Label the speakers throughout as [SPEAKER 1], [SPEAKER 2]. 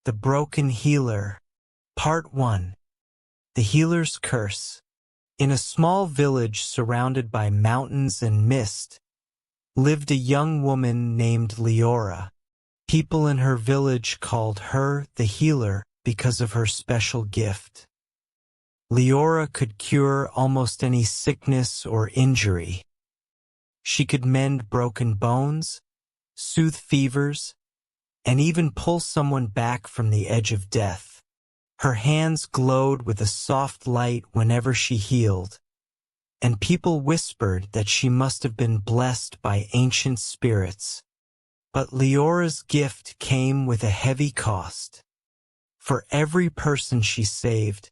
[SPEAKER 1] The Broken Healer. Part 1. The Healer's Curse. In a small village surrounded by mountains and mist, lived a young woman named Leora. People in her village called her the Healer because of her special gift. Leora could cure almost any sickness or injury. She could mend broken bones, soothe fevers, and even pull someone back from the edge of death. Her hands glowed with a soft light whenever she healed, and people whispered that she must have been blessed by ancient spirits. But Leora's gift came with a heavy cost. For every person she saved,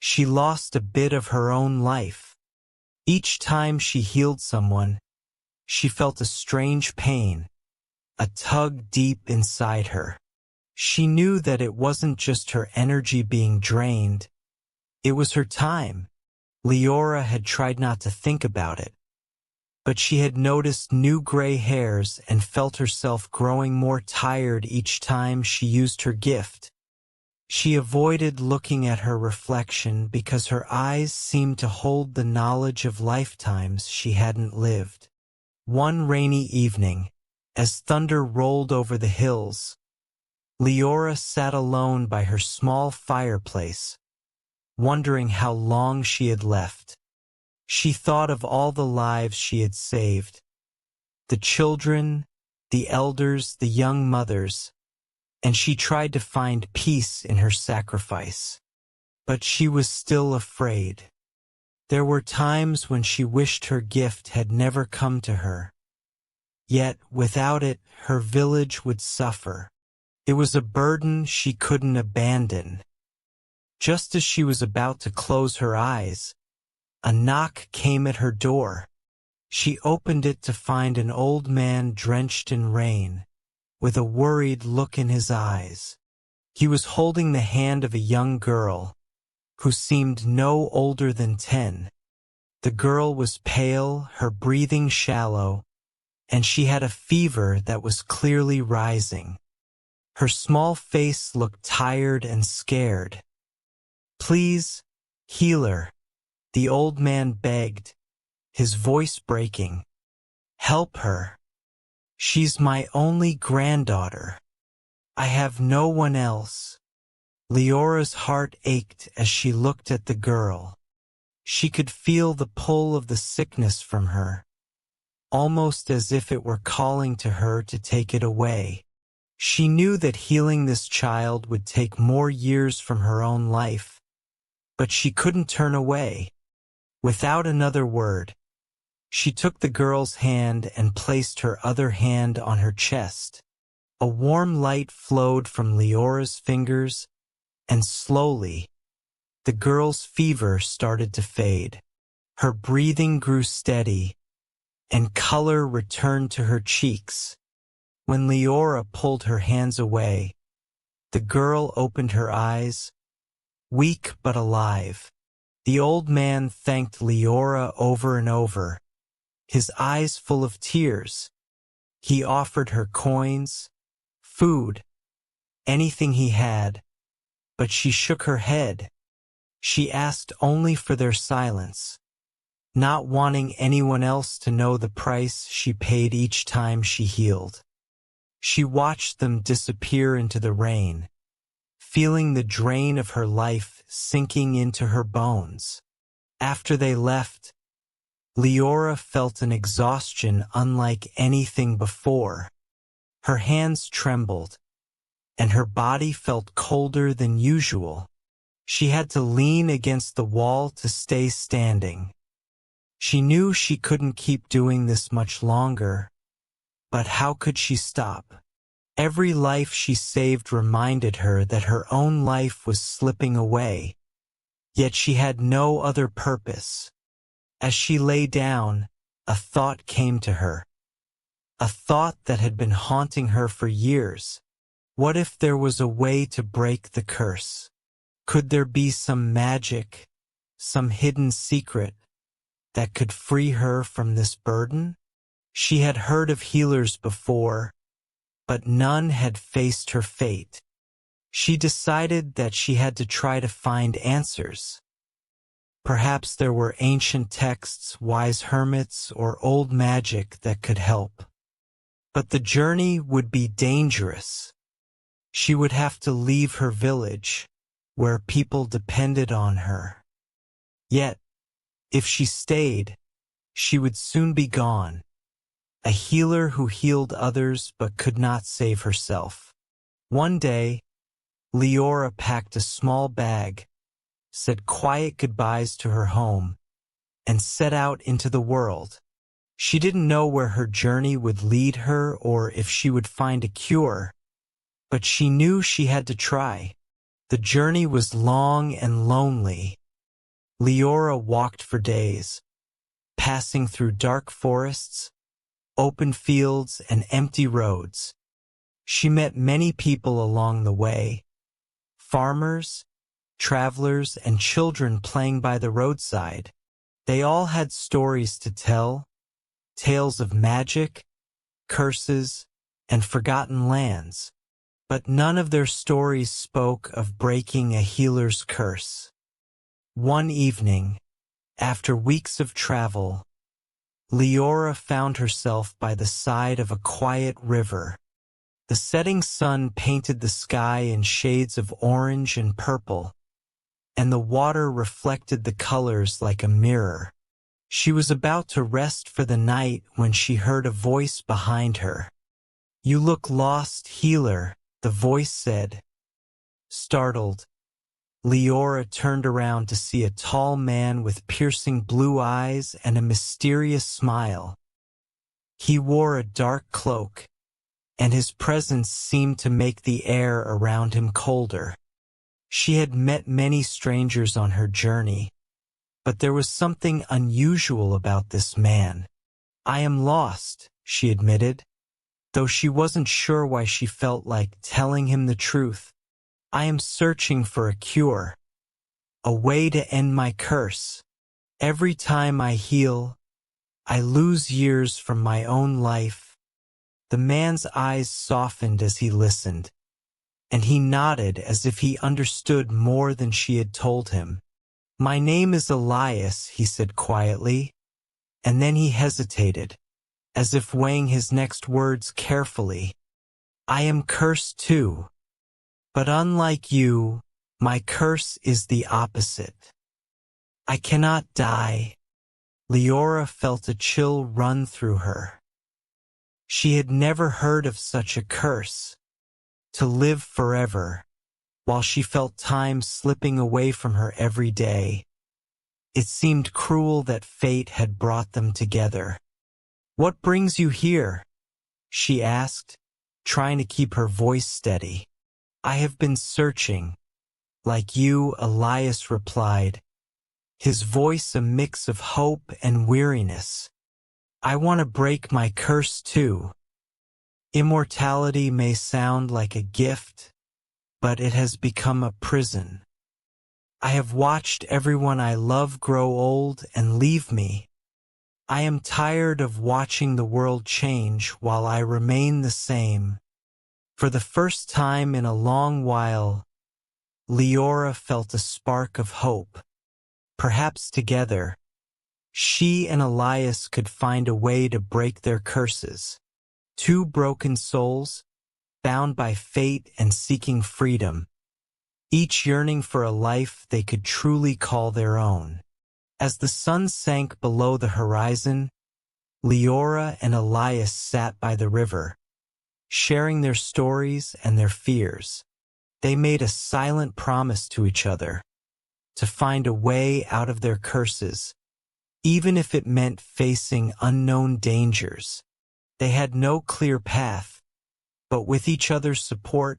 [SPEAKER 1] she lost a bit of her own life. Each time she healed someone, she felt a strange pain, a tug deep inside her. She knew that it wasn't just her energy being drained, it was her time. Leora had tried not to think about it, but she had noticed new gray hairs and felt herself growing more tired each time she used her gift. She avoided looking at her reflection because her eyes seemed to hold the knowledge of lifetimes she hadn't lived. One rainy evening, as thunder rolled over the hills, Leora sat alone by her small fireplace, wondering how long she had left. She thought of all the lives she had saved, the children, the elders, the young mothers, and she tried to find peace in her sacrifice. But she was still afraid. There were times when she wished her gift had never come to her. Yet, without it, her village would suffer. It was a burden she couldn't abandon. Just as she was about to close her eyes, a knock came at her door. She opened it to find an old man drenched in rain, with a worried look in his eyes. He was holding the hand of a young girl, who seemed no older than 10. The girl was pale, her breathing shallow, and she had a fever that was clearly rising. Her small face looked tired and scared. "Please, healer," the old man begged, his voice breaking. "Help her. She's my only granddaughter. I have no one else." Leora's heart ached as she looked at the girl. She could feel the pull of the sickness from her, almost as if it were calling to her to take it away. She knew that healing this child would take more years from her own life, but she couldn't turn away. Without another word, she took the girl's hand and placed her other hand on her chest. A warm light flowed from Leora's fingers, and slowly, the girl's fever started to fade. Her breathing grew steady, and color returned to her cheeks. When Leora pulled her hands away, the girl opened her eyes, weak but alive. The old man thanked Leora over and over, his eyes full of tears. He offered her coins, food, anything he had, but she shook her head. She asked only for their silence, not wanting anyone else to know the price she paid each time she healed. She watched them disappear into the rain, feeling the drain of her life sinking into her bones. After they left, Leora felt an exhaustion unlike anything before. Her hands trembled, and her body felt colder than usual. She had to lean against the wall to stay standing. She knew she couldn't keep doing this much longer, but how could she stop? Every life she saved reminded her that her own life was slipping away, yet she had no other purpose. As she lay down, a thought came to her, a thought that had been haunting her for years. What if there was a way to break the curse? Could there be some magic, some hidden secret, that could free her from this burden? She had heard of healers before, but none had faced her fate. She decided that she had to try to find answers. Perhaps there were ancient texts, wise hermits, or old magic that could help. But the journey would be dangerous. She would have to leave her village, where people depended on her. Yet, if she stayed, she would soon be gone, a healer who healed others but could not save herself. One day, Leora packed a small bag, said quiet goodbyes to her home, and set out into the world. She didn't know where her journey would lead her or if she would find a cure, but she knew she had to try. The journey was long and lonely. Leora walked for days, passing through dark forests, open fields, and empty roads. She met many people along the way, farmers, travelers, and children playing by the roadside. They all had stories to tell, tales of magic, curses, and forgotten lands. But none of their stories spoke of breaking a healer's curse. One evening, after weeks of travel, Leora found herself by the side of a quiet river. The setting sun painted the sky in shades of orange and purple, and the water reflected the colors like a mirror. She was about to rest for the night when she heard a voice behind her. "You look lost, healer," the voice said. Startled, Leora turned around to see a tall man with piercing blue eyes and a mysterious smile. He wore a dark cloak, and his presence seemed to make the air around him colder. She had met many strangers on her journey, but there was something unusual about this man. "I am lost," she admitted, though she wasn't sure why she felt like telling him the truth. "I am searching for a cure, a way to end my curse. Every time I heal, I lose years from my own life." The man's eyes softened as he listened, and he nodded as if he understood more than she had told him. "My name is Elias," he said quietly, and then he hesitated, as if weighing his next words carefully. "I am cursed too, but unlike you, my curse is the opposite. I cannot die." Leora felt a chill run through her. She had never heard of such a curse, to live forever, while she felt time slipping away from her every day. It seemed cruel that fate had brought them together. "What brings you here?" she asked, trying to keep her voice steady. "I have been searching, like you," Elias replied, his voice a mix of hope and weariness. "I want to break my curse too. Immortality may sound like a gift, but it has become a prison. I have watched everyone I love grow old and leave me. I am tired of watching the world change while I remain the same." For the first time in a long while, Leora felt a spark of hope. Perhaps together, she and Elias could find a way to break their curses. Two broken souls, bound by fate and seeking freedom, each yearning for a life they could truly call their own. As the sun sank below the horizon, Leora and Elias sat by the river, sharing their stories and their fears. They made a silent promise to each other, to find a way out of their curses, even if it meant facing unknown dangers. They had no clear path, but with each other's support,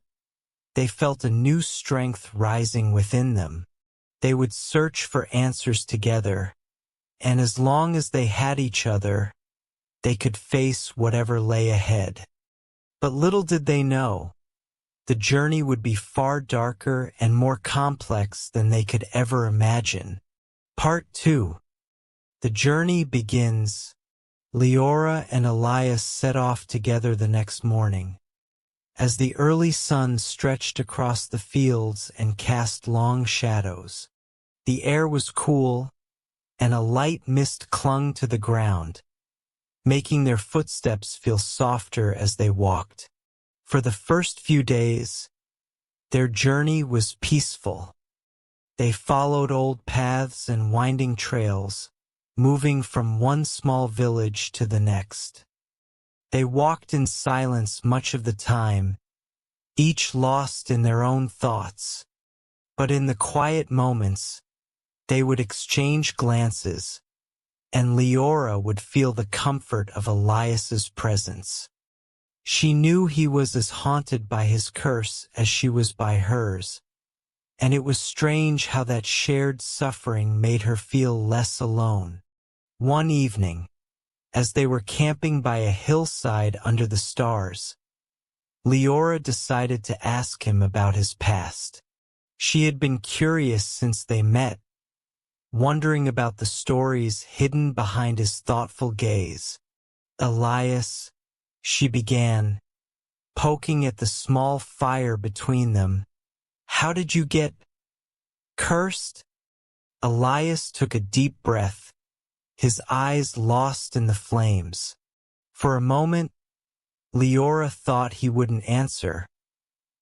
[SPEAKER 1] they felt a new strength rising within them. They would search for answers together, and as long as they had each other, they could face whatever lay ahead. But little did they know, the journey would be far darker and more complex than they could ever imagine. Part 2. The journey begins. Leora and Elias set off together the next morning. As the early sun stretched across the fields and cast long shadows, the air was cool, and a light mist clung to the ground, making their footsteps feel softer as they walked. For the first few days, their journey was peaceful. They followed old paths and winding trails, moving from one small village to the next. They walked in silence much of the time, each lost in their own thoughts. But in the quiet moments, they would exchange glances, and Leora would feel the comfort of Elias's presence. She knew he was as haunted by his curse as she was by hers, and it was strange how that shared suffering made her feel less alone. One evening, as they were camping by a hillside under the stars, Leora decided to ask him about his past. She had been curious since they met, wondering about the stories hidden behind his thoughtful gaze. "Elias," she began, poking at the small fire between them, "how did you get cursed?" Elias took a deep breath, his eyes lost in the flames. For a moment, Leora thought he wouldn't answer,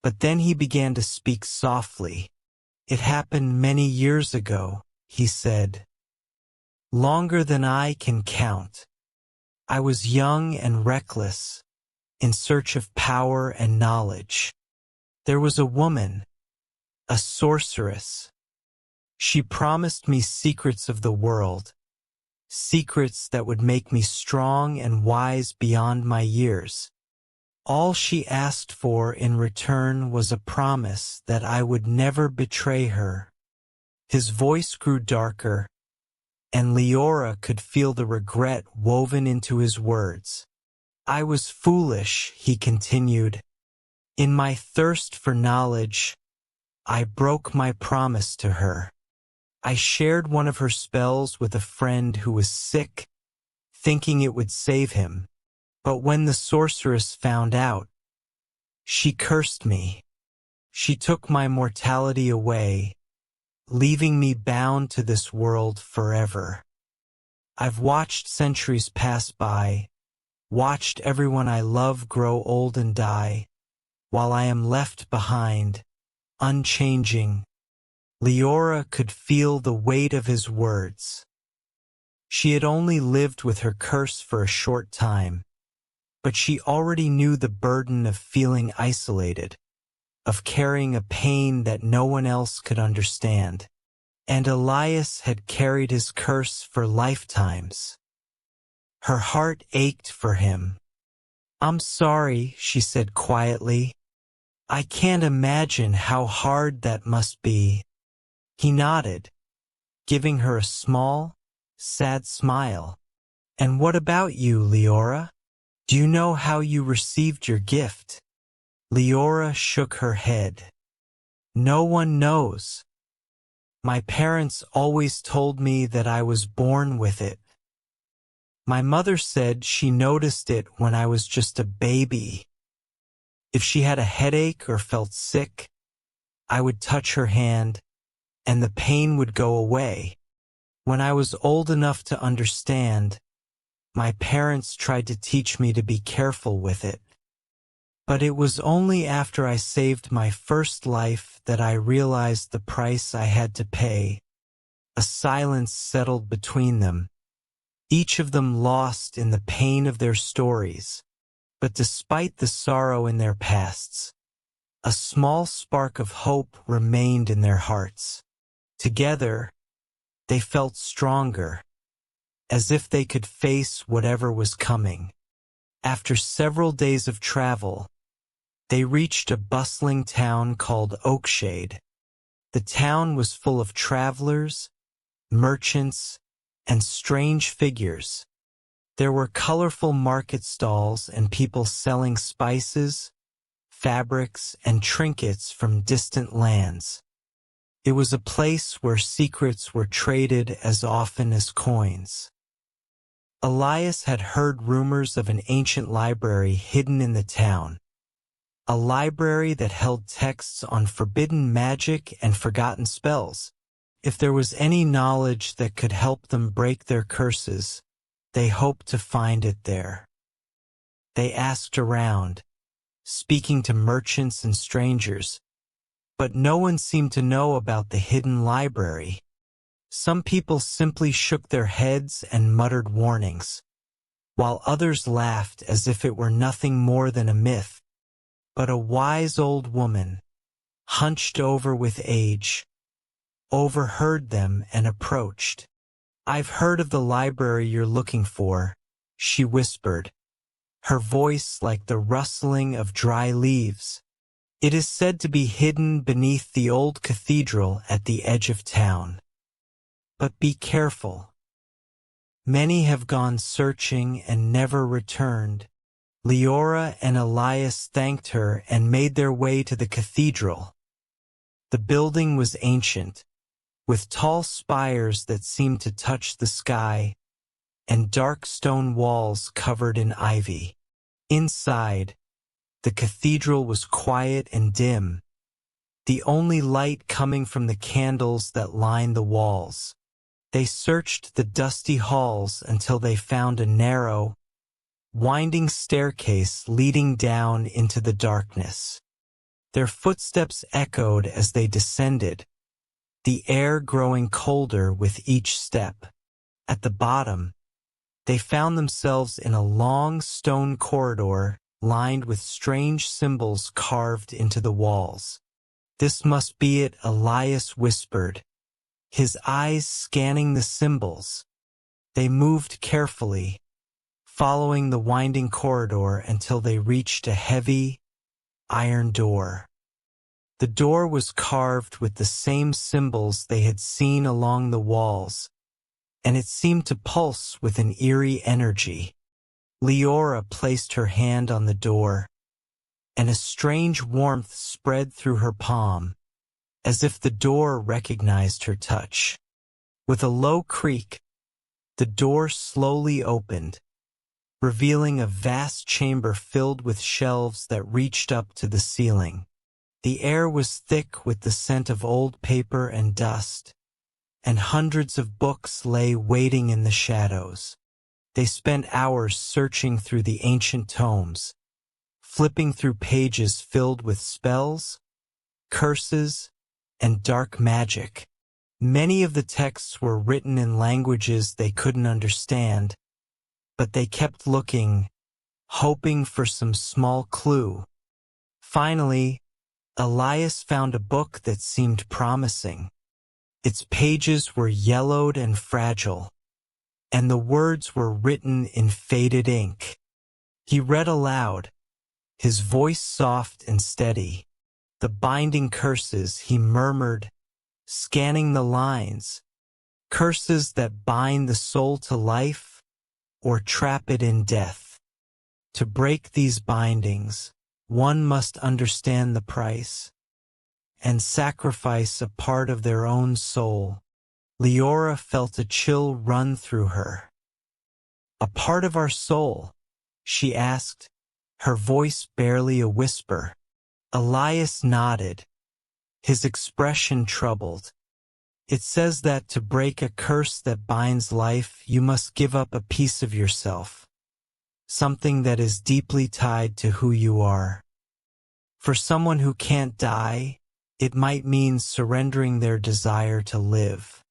[SPEAKER 1] but then he began to speak softly. "It happened many years ago," he said. "Longer than I can count. I was young and reckless, in search of power and knowledge. There was a woman, a sorceress. She promised me secrets of the world, secrets that would make me strong and wise beyond my years. All she asked for in return was a promise that I would never betray her." His voice grew darker, and Leora could feel the regret woven into his words. "I was foolish," he continued. "In my thirst for knowledge, I broke my promise to her. I shared one of her spells with a friend who was sick, thinking it would save him. But when the sorceress found out, she cursed me. She took my mortality away, leaving me bound to this world forever. I've watched centuries pass by, watched everyone I love grow old and die, while I am left behind, unchanging." Leora could feel the weight of his words. She had only lived with her curse for a short time, but she already knew the burden of feeling isolated, of carrying a pain that no one else could understand. And Elias had carried his curse for lifetimes. Her heart ached for him. "I'm sorry," she said quietly. "I can't imagine how hard that must be." He nodded, giving her a small, sad smile. "And what about you, Leora? Do you know how you received your gift?" Leora shook her head. "No one knows. My parents always told me that I was born with it. My mother said she noticed it when I was just a baby. If she had a headache or felt sick, I would touch her hand, and the pain would go away. When I was old enough to understand, my parents tried to teach me to be careful with it. But it was only after I saved my first life that I realized the price I had to pay." A silence settled between them, each of them lost in the pain of their stories. But despite the sorrow in their pasts, a small spark of hope remained in their hearts. Together, they felt stronger, as if they could face whatever was coming. After several days of travel, they reached a bustling town called Oakshade. The town was full of travelers, merchants, and strange figures. There were colorful market stalls and people selling spices, fabrics, and trinkets from distant lands. It was a place where secrets were traded as often as coins. Elias had heard rumors of an ancient library hidden in the town, a library that held texts on forbidden magic and forgotten spells. If there was any knowledge that could help them break their curses, they hoped to find it there. They asked around, speaking to merchants and strangers, but no one seemed to know about the hidden library. Some people simply shook their heads and muttered warnings, while others laughed as if it were nothing more than a myth. But a wise old woman, hunched over with age, overheard them and approached. "I've heard of the library you're looking for," she whispered, her voice like the rustling of dry leaves. "It is said to be hidden beneath the old cathedral at the edge of town. But be careful. Many have gone searching and never returned." Leora and Elias thanked her and made their way to the cathedral. The building was ancient, with tall spires that seemed to touch the sky, and dark stone walls covered in ivy. Inside, the cathedral was quiet and dim, the only light coming from the candles that lined the walls. They searched the dusty halls until they found a narrow, winding staircase leading down into the darkness. Their footsteps echoed as they descended, the air growing colder with each step. At the bottom, they found themselves in a long stone corridor lined with strange symbols carved into the walls. "This must be it," Elias whispered, his eyes scanning the symbols. They moved carefully, following the winding corridor until they reached a heavy, iron door. The door was carved with the same symbols they had seen along the walls, and it seemed to pulse with an eerie energy. Leora placed her hand on the door, and a strange warmth spread through her palm, as if the door recognized her touch. With a low creak, the door slowly opened, revealing a vast chamber filled with shelves that reached up to the ceiling. The air was thick with the scent of old paper and dust, and hundreds of books lay waiting in the shadows. They spent hours searching through the ancient tomes, flipping through pages filled with spells, curses, and dark magic. Many of the texts were written in languages they couldn't understand, but they kept looking, hoping for some small clue. Finally, Elias found a book that seemed promising. Its pages were yellowed and fragile, and the words were written in faded ink. He read aloud, his voice soft and steady. "The binding curses," he murmured, scanning the lines. "Curses that bind the soul to life or trap it in death. To break these bindings, one must understand the price and sacrifice a part of their own soul." Leora felt a chill run through her. "A part of our soul?" she asked, her voice barely a whisper. Elias nodded, his expression troubled. "It says that to break a curse that binds life, you must give up a piece of yourself, something that is deeply tied to who you are. For someone who can't die, it might mean surrendering their desire to live.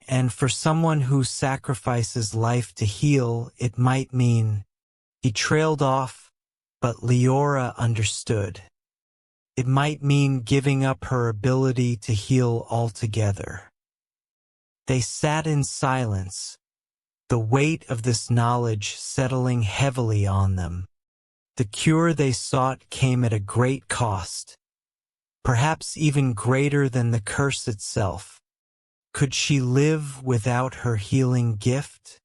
[SPEAKER 1] And for someone who sacrifices life to heal, it might mean—" He trailed off, but Leora understood. "It might mean giving up her ability to heal altogether." They sat in silence, the weight of this knowledge settling heavily on them. The cure they sought came at a great cost, perhaps even greater than the curse itself. Could she live without her healing gift?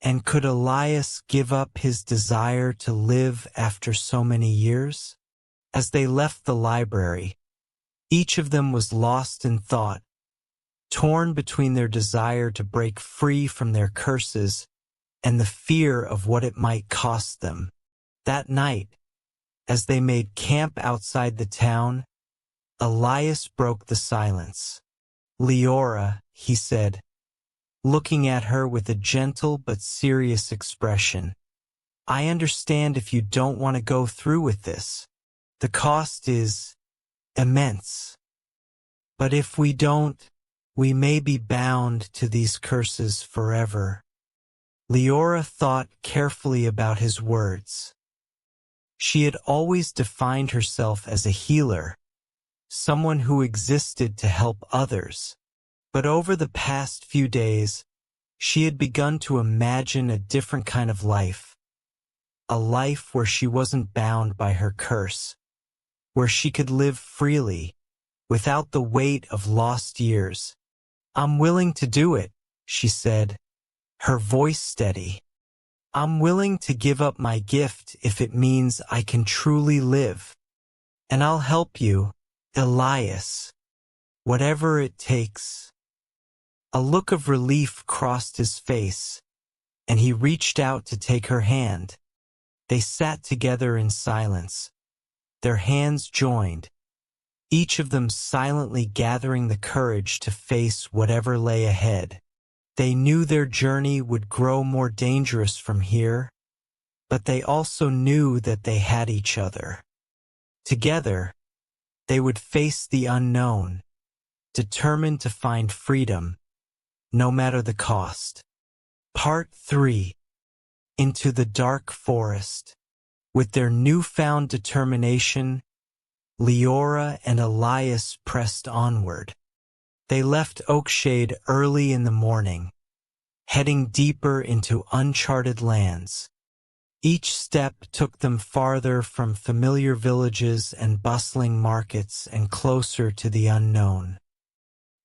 [SPEAKER 1] And could Elias give up his desire to live after so many years? As they left the library, each of them was lost in thought, torn between their desire to break free from their curses and the fear of what it might cost them. That night, As they made camp outside the town, Elias broke the silence. "Leora," he said, looking at her with a gentle but serious expression. "I understand if you don't want to go through with this. The cost is immense. But if we don't, we may be bound to these curses forever." Leora thought carefully about his words. She had always defined herself as a healer, someone who existed to help others. But over the past few days, she had begun to imagine a different kind of life. A life where she wasn't bound by her curse, where she could live freely, without the weight of lost years. "I'm willing to do it," she said, her voice steady. "I'm willing to give up my gift if it means I can truly live. And I'll help you, Elias, whatever it takes." A look of relief crossed his face, and he reached out to take her hand. They sat together in silence, their hands joined, each of them silently gathering the courage to face whatever lay ahead. They knew their journey would grow more dangerous from here, but they also knew that they had each other. Together, they would face the unknown, determined to find freedom, no matter the cost. Part 3. Into the dark forest. With their newfound determination, Leora and Elias pressed onward. They left Oakshade early in the morning, heading deeper into uncharted lands. Each step took them farther from familiar villages and bustling markets and closer to the unknown.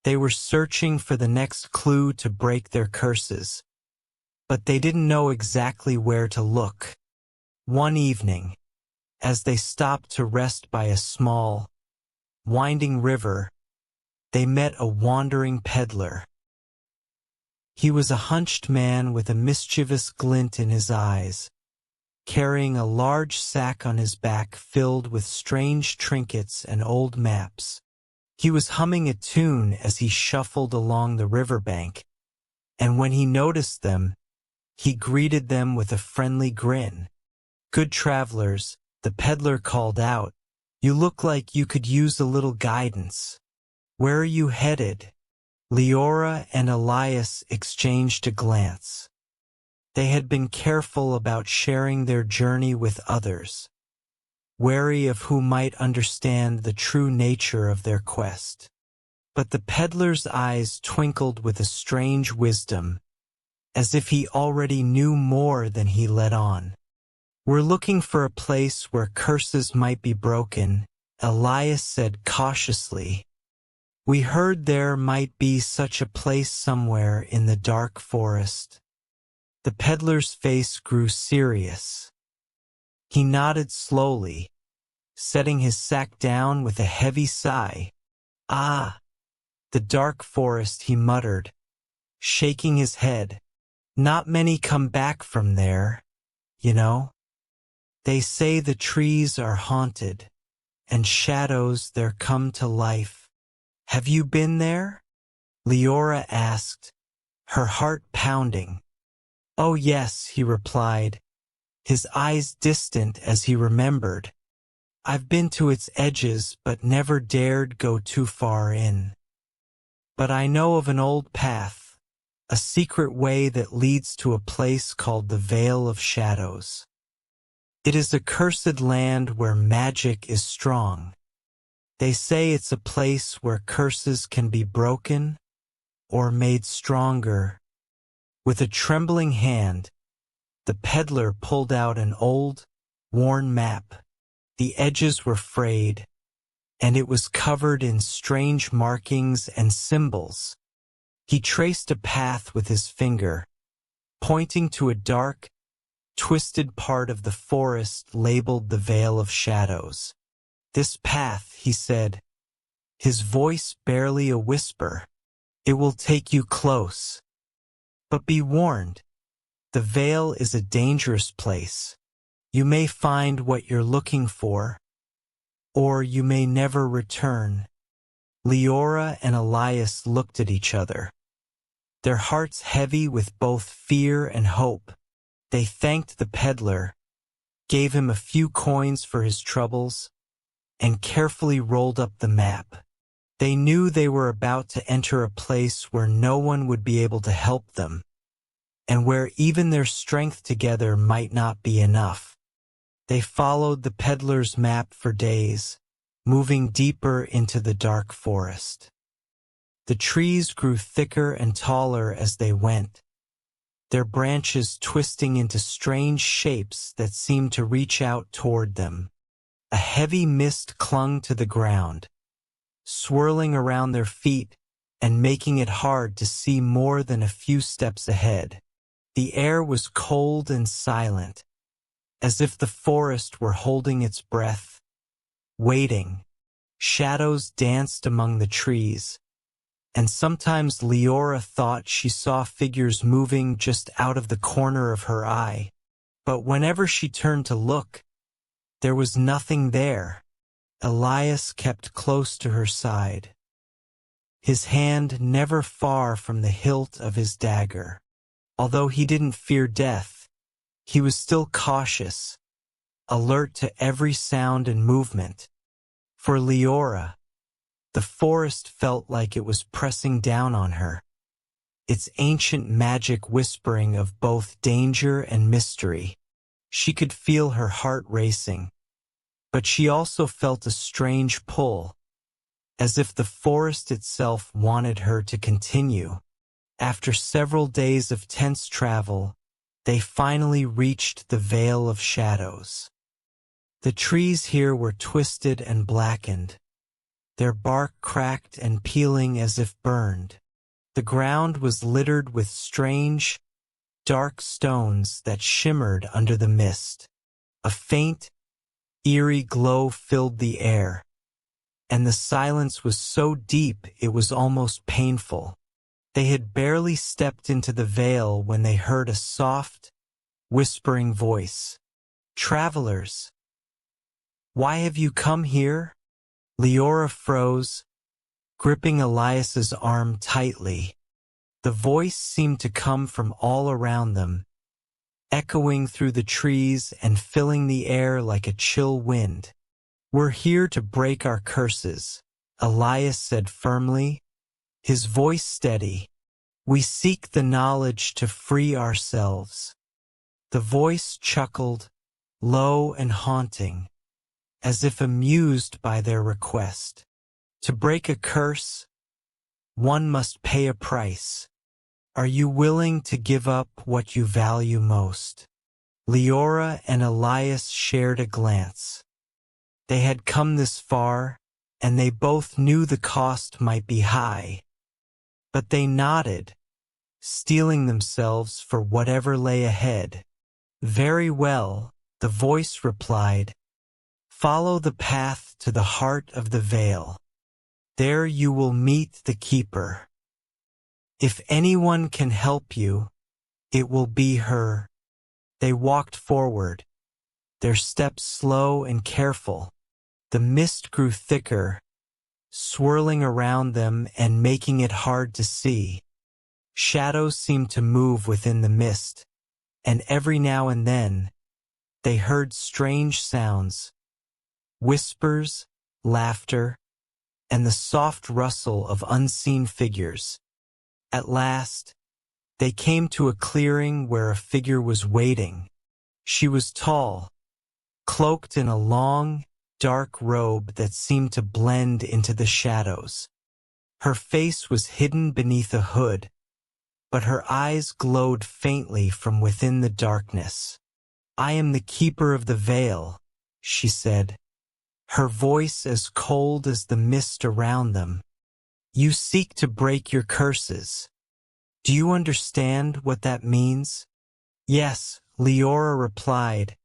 [SPEAKER 1] They were searching for the next clue to break their curses, but they didn't know exactly where to look. One evening, as they stopped to rest by a small, winding river, they met a wandering peddler. He was a hunched man with a mischievous glint in his eyes, carrying a large sack on his back filled with strange trinkets and old maps. He was humming a tune as he shuffled along the riverbank, and when he noticed them, he greeted them with a friendly grin. "Good travelers," the peddler called out. "You look like you could use a little guidance. Where are you headed?" Leora and Elias exchanged a glance. They had been careful about sharing their journey with others, wary of who might understand the true nature of their quest. But the peddler's eyes twinkled with a strange wisdom, as if he already knew more than he let on. "We're looking for a place where curses might be broken," Elias said cautiously. "We heard there might be such a place somewhere in the dark forest." The peddler's face grew serious. He nodded slowly, setting his sack down with a heavy sigh. "Ah, the dark forest," he muttered, shaking his head. "Not many come back from there, you know. They say the trees are haunted, and shadows there come to life. Have you been there?" Leora asked, her heart pounding. "Oh yes," he replied, his eyes distant as he remembered. "I've been to its edges but never dared go too far in. But I know of an old path, a secret way that leads to a place called the Vale of Shadows. It is a cursed land where magic is strong. They say it's a place where curses can be broken or made stronger." With a trembling hand, the peddler pulled out an old, worn map. The edges were frayed, and it was covered in strange markings and symbols. He traced a path with his finger, pointing to a dark, twisted part of the forest labeled the Vale of Shadows. "This path," he said, his voice barely a whisper, "it will take you close. But be warned, the Vale is a dangerous place. You may find what you're looking for, or you may never return." Leora and Elias looked at each other, their hearts heavy with both fear and hope. They thanked the peddler, gave him a few coins for his troubles, and carefully rolled up the map. They knew they were about to enter a place where no one would be able to help them, and where even their strength together might not be enough. They followed the peddler's map for days, moving deeper into the dark forest. The trees grew thicker and taller as they went, their branches twisting into strange shapes that seemed to reach out toward them. A heavy mist clung to the ground, swirling around their feet and making it hard to see more than a few steps ahead. The air was cold and silent, as if the forest were holding its breath, waiting. Shadows danced among the trees, and sometimes Leora thought she saw figures moving just out of the corner of her eye. But whenever she turned to look, there was nothing there. Elias kept close to her side, his hand never far from the hilt of his dagger. Although he didn't fear death, he was still cautious, alert to every sound and movement. For Leora, the forest felt like it was pressing down on her, its ancient magic whispering of both danger and mystery. She could feel her heart racing, but she also felt a strange pull, as if the forest itself wanted her to continue. After several days of tense travel, they finally reached the Vale of Shadows. The trees here were twisted and blackened, their bark cracked and peeling as if burned. The ground was littered with strange, dark stones that shimmered under the mist. A faint, eerie glow filled the air, and the silence was so deep it was almost painful. They had barely stepped into the vale when they heard a soft, whispering voice. "Travelers, why have you come here?" Leora froze, gripping Elias's arm tightly. The voice seemed to come from all around them, echoing through the trees and filling the air like a chill wind. "We're here to break our curses," Elias said firmly, his voice steady. "We seek the knowledge to free ourselves." The voice chuckled, low and haunting, as if amused by their request. "To break a curse, one must pay a price. Are you willing to give up what you value most?" Leora and Elias shared a glance. They had come this far, and they both knew the cost might be high. But they nodded, steeling themselves for whatever lay ahead. "Very well," the voice replied. "Follow the path to the heart of the vale. There you will meet the keeper. If anyone can help you, it will be her." They walked forward, their steps slow and careful. The mist grew thicker, swirling around them and making it hard to see. Shadows seemed to move within the mist, and every now and then, they heard strange sounds, whispers, laughter, and the soft rustle of unseen figures. At last, they came to a clearing where a figure was waiting. She was tall, cloaked in a long, dark robe that seemed to blend into the shadows. Her face was hidden beneath a hood, but her eyes glowed faintly from within the darkness. "I am the keeper of the veil," she said, her voice as cold as the mist around them. "You seek to break your curses. Do you understand what that means?" "Yes," Leora replied,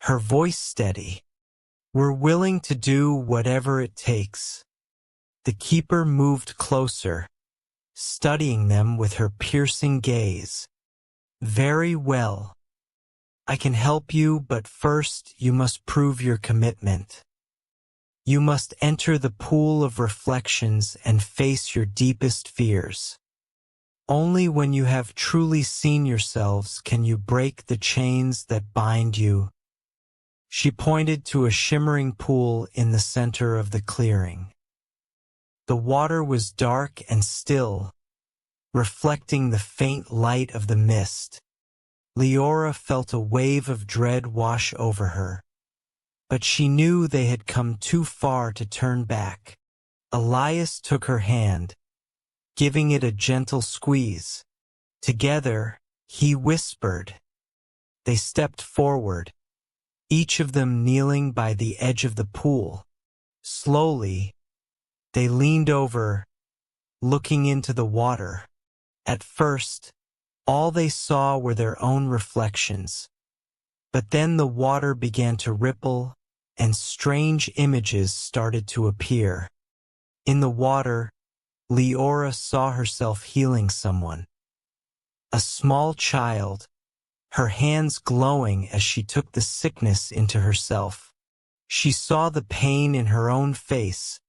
[SPEAKER 1] her voice steady. "We're willing to do whatever it takes." The keeper moved closer, studying them with her piercing gaze. "Very well. I can help you, but first you must prove your commitment. You must enter the pool of reflections and face your deepest fears. Only when you have truly seen yourselves can you break the chains that bind you. She pointed to a shimmering pool in the center of the clearing. The water was dark and still, reflecting the faint light of the mist. Leora felt a wave of dread wash over her. But she knew they had come too far to turn back. Elias took her hand, giving it a gentle squeeze. Together, he whispered. They stepped forward, each of them kneeling by the edge of the pool. Slowly, they leaned over, looking into the water. At first, all they saw were their own reflections. But then the water began to ripple, and strange images started to appear. In the water, Leora saw herself healing someone. A small child, her hands glowing as she took the sickness into herself. She saw the pain in her own face,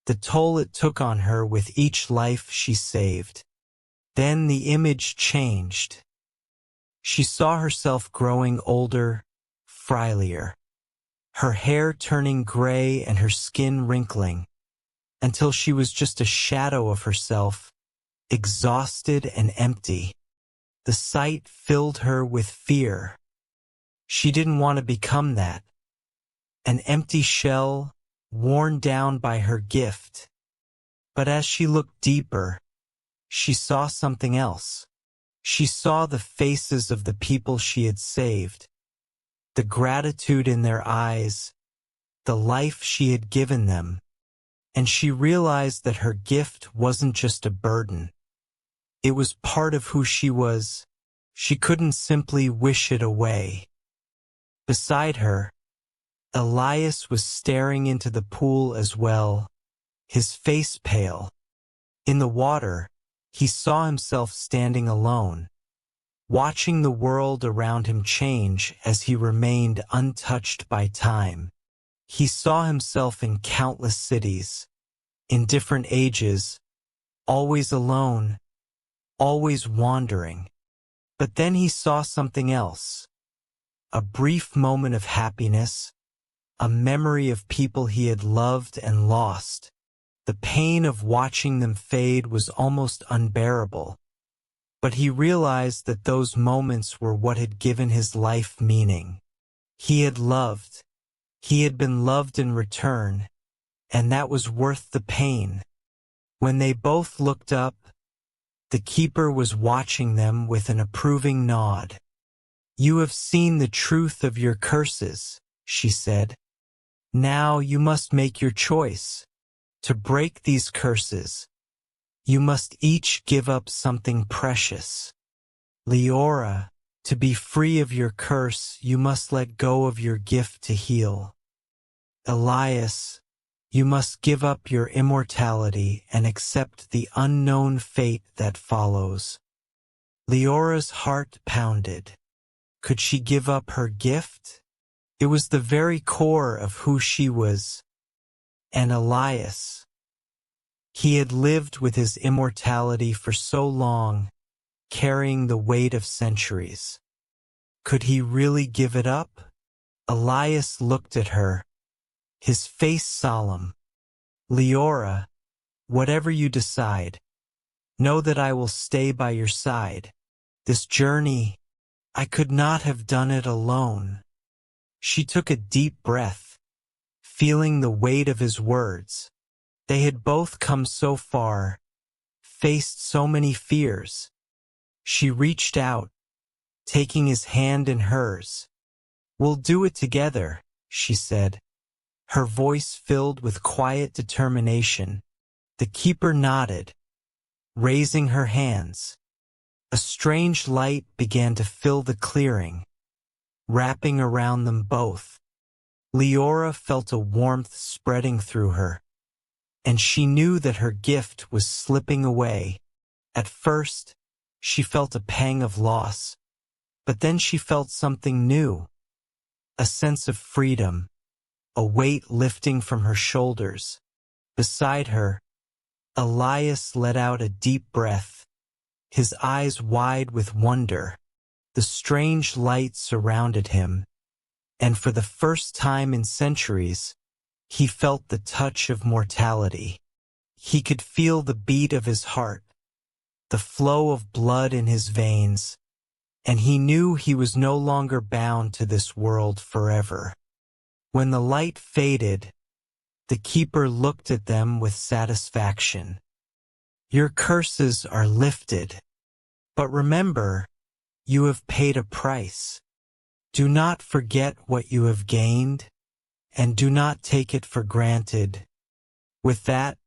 [SPEAKER 1] the toll it took on her with each life she saved. Then the image changed. She saw herself growing older, frilier, her hair turning gray and her skin wrinkling, until she was just a shadow of herself, exhausted and empty. The sight filled her with fear. She didn't want to become that. An empty shell, worn down by her gift. But as she looked deeper, she saw something else. She saw the faces of the people she had saved, the gratitude in their eyes, the life she had given them, and she realized that her gift wasn't just a burden. It was part of who she was. She couldn't simply wish it away. Beside her, Elias was staring into the pool as well, his face pale. In the water, he saw himself standing alone, watching the world around him change as he remained untouched by time. He saw himself in countless cities, in different ages, always alone, always wandering. But then he saw something else. A brief moment of happiness, a memory of people he had loved and lost. The pain of watching them fade was almost unbearable. But he realized that those moments were what had given his life meaning. He had loved. He had been loved in return, and that was worth the pain. When they both looked up, the keeper was watching them with an approving nod. "You have seen the truth of your curses," she said. "Now you must make your choice. To break these curses, you must each give up something precious. Leora, to be free of your curse, you must let go of your gift to heal. Elias, you must give up your immortality and accept the unknown fate that follows." Leora's heart pounded. Could she give up her gift? It was the very core of who she was. And Elias. He had lived with his immortality for so long, carrying the weight of centuries. Could he really give it up? Elias looked at her, his face solemn. "Leora, whatever you decide, know that I will stay by your side. This journey, I could not have done it alone." She took a deep breath, feeling the weight of his words. They had both come so far, faced so many fears. She reached out, taking his hand in hers. "We'll do it together," she said, her voice filled with quiet determination. The keeper nodded, raising her hands. A strange light began to fill the clearing, wrapping around them both. Leora felt a warmth spreading through her, and she knew that her gift was slipping away. At first, she felt a pang of loss, But then she felt something new, a sense of freedom, a weight lifting from her shoulders. Beside her, Elias let out a deep breath, his eyes wide with wonder. The strange light surrounded him, and for the first time in centuries, he felt the touch of mortality. He could feel the beat of his heart, the flow of blood in his veins, and he knew he was no longer bound to this world forever. When the light faded, the keeper looked at them with satisfaction. "Your curses are lifted. But remember, you have paid a price. Do not forget what you have gained, and do not take it for granted." With that,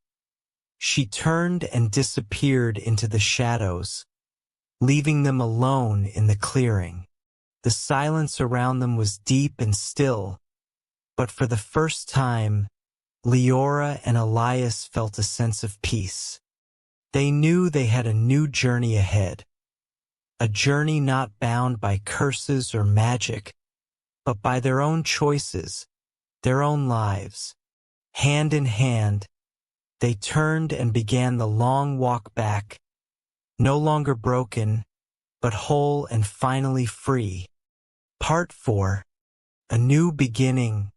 [SPEAKER 1] she turned and disappeared into the shadows, leaving them alone in the clearing. The silence around them was deep and still, but for the first time, Leora and Elias felt a sense of peace. They knew they had a new journey ahead, a journey not bound by curses or magic, but by their own choices, their own lives. Hand in hand, they turned and began the long walk back, no longer broken, but whole and finally free. Part 4. A New Beginning.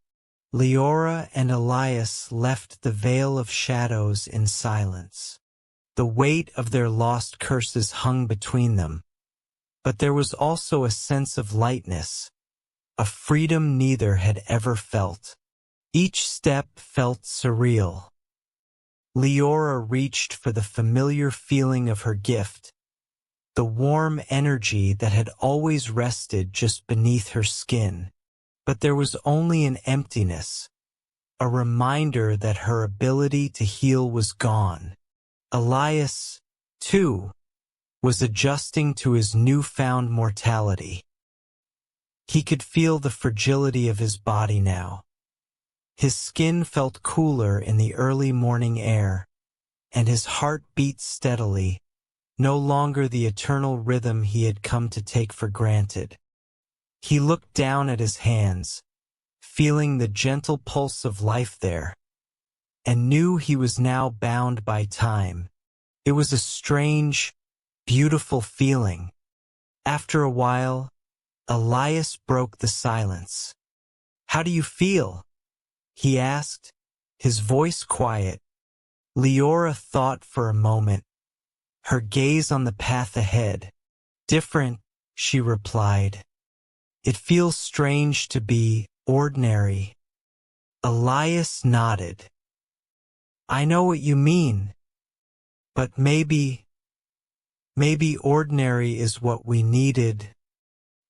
[SPEAKER 1] Leora and Elias left the Vale of Shadows in silence. The weight of their lost curses hung between them, but there was also a sense of lightness, a freedom neither had ever felt. Each step felt surreal. Leora reached for the familiar feeling of her gift, the warm energy that had always rested just beneath her skin. But there was only an emptiness, a reminder that her ability to heal was gone. Elias, too, was adjusting to his newfound mortality. He could feel the fragility of his body now. His skin felt cooler in the early morning air, and his heart beat steadily, no longer the eternal rhythm he had come to take for granted. He looked down at his hands, feeling the gentle pulse of life there, and knew he was now bound by time. It was a strange, beautiful feeling. After a while, Elias broke the silence. "How do you feel?" he asked, his voice quiet. Leora thought for a moment, her gaze on the path ahead. "Different," she replied. "It feels strange to be ordinary." Elias nodded. "I know what you mean, but maybe ordinary is what we needed."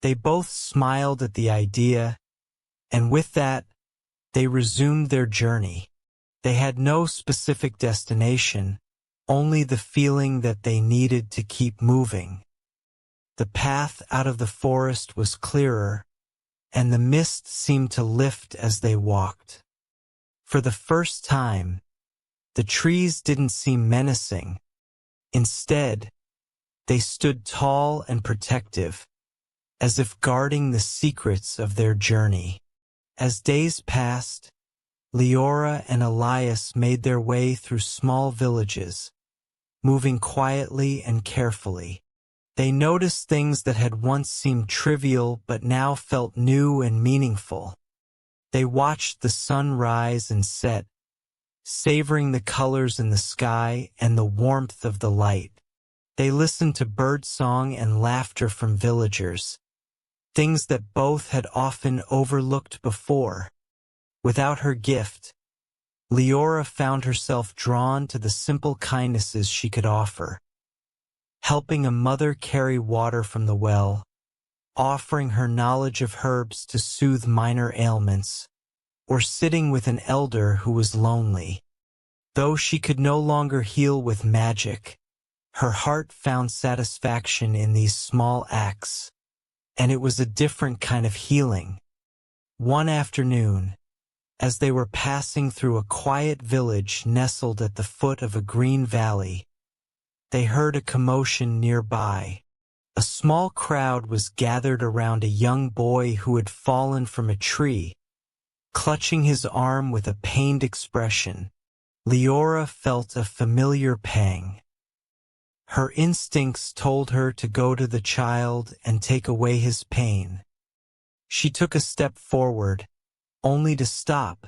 [SPEAKER 1] They both smiled at the idea, and with that, they resumed their journey. They had no specific destination, only the feeling that they needed to keep moving. The path out of the forest was clearer, and the mist seemed to lift as they walked. For the first time, the trees didn't seem menacing. Instead, they stood tall and protective, as if guarding the secrets of their journey. As days passed, Leora and Elias made their way through small villages, moving quietly and carefully. They noticed things that had once seemed trivial but now felt new and meaningful. They watched the sun rise and set, savoring the colors in the sky and the warmth of the light. They listened to birdsong and laughter from villagers, things that both had often overlooked before. Without her gift, Leora found herself drawn to the simple kindnesses she could offer. Helping a mother carry water from the well, offering her knowledge of herbs to soothe minor ailments, or sitting with an elder who was lonely. Though she could no longer heal with magic, her heart found satisfaction in these small acts, and it was a different kind of healing. One afternoon, as they were passing through a quiet village nestled at the foot of a green valley, they heard a commotion nearby. A small crowd was gathered around a young boy who had fallen from a tree. Clutching his arm with a pained expression, Leora felt a familiar pang. Her instincts told her to go to the child and take away his pain. She took a step forward, only to stop,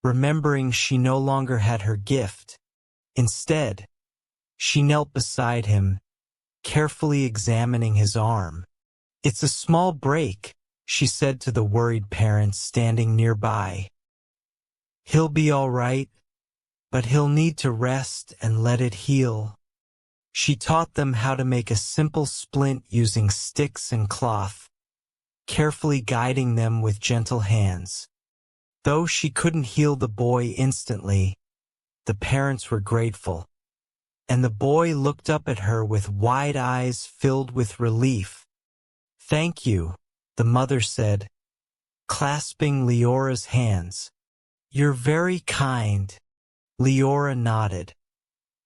[SPEAKER 1] remembering she no longer had her gift. Instead, she knelt beside him, carefully examining his arm. "It's a small break," she said to the worried parents standing nearby. "He'll be all right, but he'll need to rest and let it heal." She taught them how to make a simple splint using sticks and cloth, carefully guiding them with gentle hands. Though she couldn't heal the boy instantly, the parents were grateful, and the boy looked up at her with wide eyes filled with relief. "Thank you," the mother said, clasping Leora's hands. "You're very kind." Leora nodded,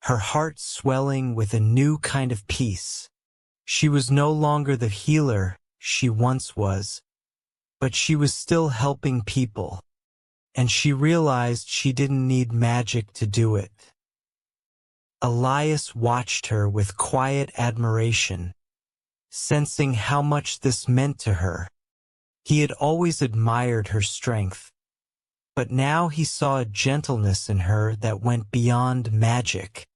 [SPEAKER 1] her heart swelling with a new kind of peace. She was no longer the healer she once was, but she was still helping people, and she realized she didn't need magic to do it. Elias watched her with quiet admiration, sensing how much this meant to her. He had always admired her strength, but now he saw a gentleness in her that went beyond magic.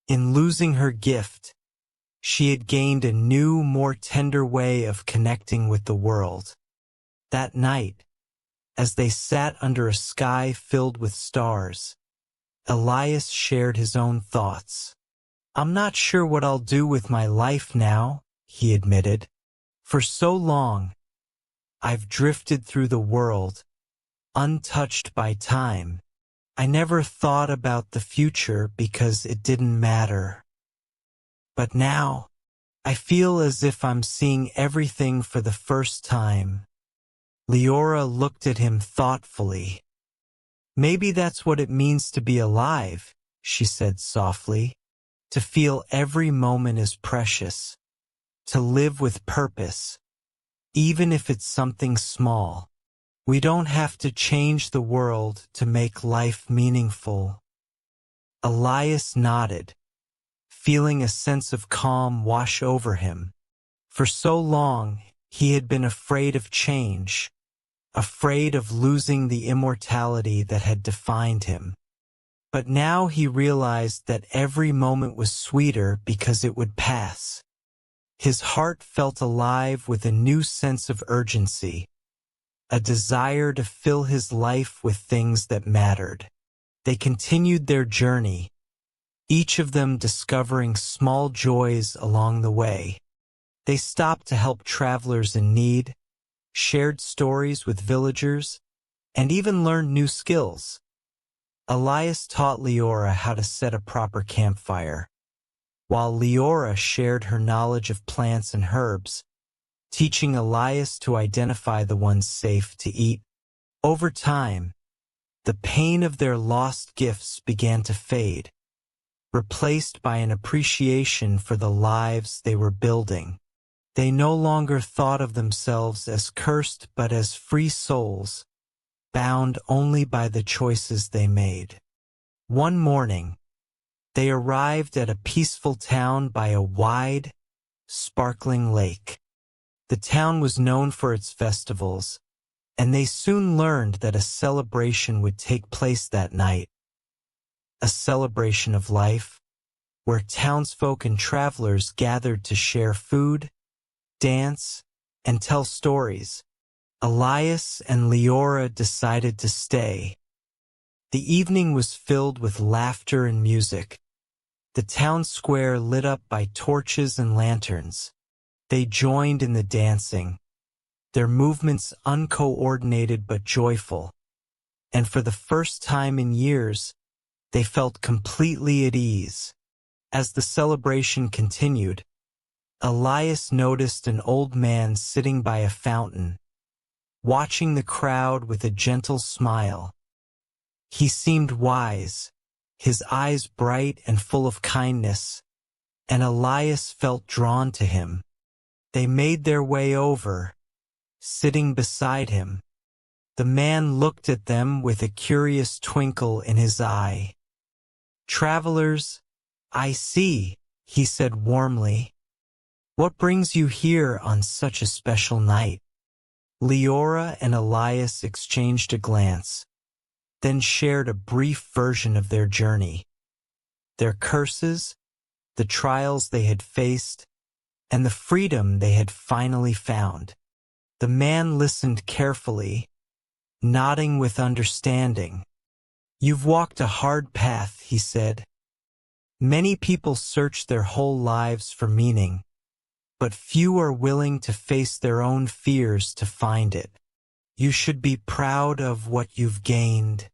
[SPEAKER 1] In losing her gift, she had gained a new, more tender way of connecting with the world. That night, as they sat under a sky filled with stars, Elias shared his own thoughts. "I'm not sure what I'll do with my life now," he admitted. "For so long, I've drifted through the world, untouched by time. I never thought about the future because it didn't matter. But now, I feel as if I'm seeing everything for the first time." Leora looked at him thoughtfully. "Maybe that's what it means to be alive," she said softly. "To feel every moment is precious. To live with purpose, even if it's something small. We don't have to change the world to make life meaningful." Elias nodded, feeling a sense of calm wash over him. For so long, he had been afraid of change, afraid of losing the immortality that had defined him. But now he realized that every moment was sweeter because it would pass. His heart felt alive with a new sense of urgency, a desire to fill his life with things that mattered. They continued their journey, each of them discovering small joys along the way. They stopped to help travelers in need, shared stories with villagers, and even learned new skills. Elias taught Leora how to set a proper campfire, while Leora shared her knowledge of plants and herbs, teaching Elias to identify the ones safe to eat. Over time, the pain of their lost gifts began to fade, replaced by an appreciation for the lives they were building. They no longer thought of themselves as cursed but as free souls, bound only by the choices they made. One morning, they arrived at a peaceful town by a wide, sparkling lake. The town was known for its festivals, and they soon learned that a celebration would take place that night. A celebration of life, where townsfolk and travelers gathered to share food, dance, and tell stories. Elias and Leora decided to stay. The evening was filled with laughter and music, the town square lit up by torches and lanterns. They joined in the dancing, their movements uncoordinated but joyful, and for the first time in years, they felt completely at ease. As the celebration continued, Elias noticed an old man sitting by a fountain, watching the crowd with a gentle smile. He seemed wise, his eyes bright and full of kindness, and Elias felt drawn to him. They made their way over, sitting beside him. The man looked at them with a curious twinkle in his eye. "Travelers, I see," he said warmly. "What brings you here on such a special night?" Leora and Elias exchanged a glance, then shared a brief version of their journey. Their curses, the trials they had faced, and the freedom they had finally found. The man listened carefully, nodding with understanding. "You've walked a hard path," he said. "Many people search their whole lives for meaning, but few are willing to face their own fears to find it. You should be proud of what you've gained."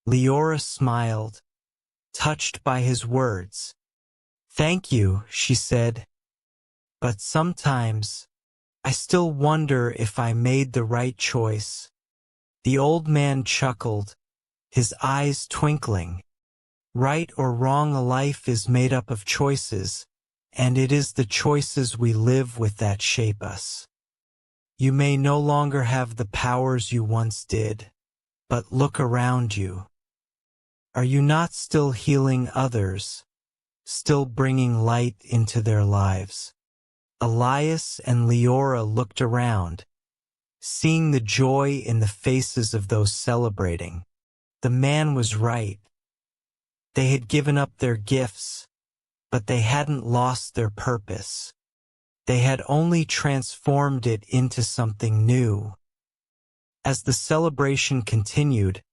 [SPEAKER 1] Leora smiled, touched by his words. "Thank you," she said. "But sometimes, I still wonder if I made the right choice." The old man chuckled, his eyes twinkling. "Right or wrong, a life is made up of choices, and it is the choices we live with that shape us. You may no longer have the powers you once did, but look around you. Are you not still healing others, still bringing light into their lives?" Elias and Leora looked around, seeing the joy in the faces of those celebrating. The man was right. They had given up their gifts, but they hadn't lost their purpose. They had only transformed it into something new. As the celebration continued,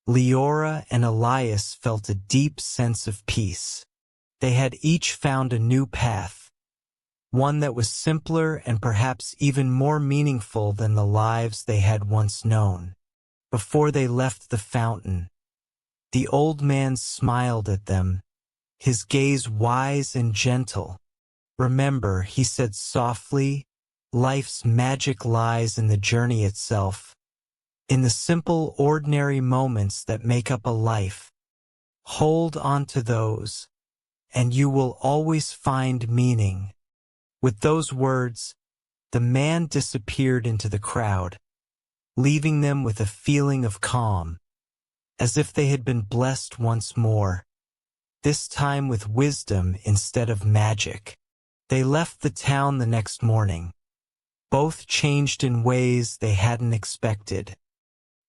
[SPEAKER 1] Leora and Elias felt a deep sense of peace. They had each found a new path, one that was simpler and perhaps even more meaningful than the lives they had once known. Before they left the fountain, the old man smiled at them, his gaze wise and gentle. "Remember," he said softly, "life's magic lies in the journey itself, in the simple, ordinary moments that make up a life. Hold on to those, and you will always find meaning." With those words, the man disappeared into the crowd, leaving them with a feeling of calm, as if they had been blessed once more, this time with wisdom instead of magic. They left the town the next morning, both changed in ways they hadn't expected.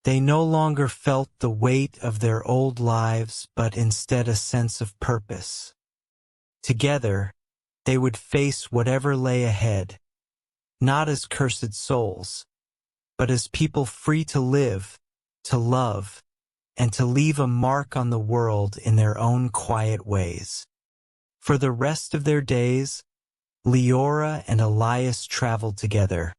[SPEAKER 1] They no longer felt the weight of their old lives, but instead a sense of purpose. Together, they would face whatever lay ahead, not as cursed souls, but as people free to live, to love, and to leave a mark on the world in their own quiet ways. For the rest of their days, Leora and Elias traveled together,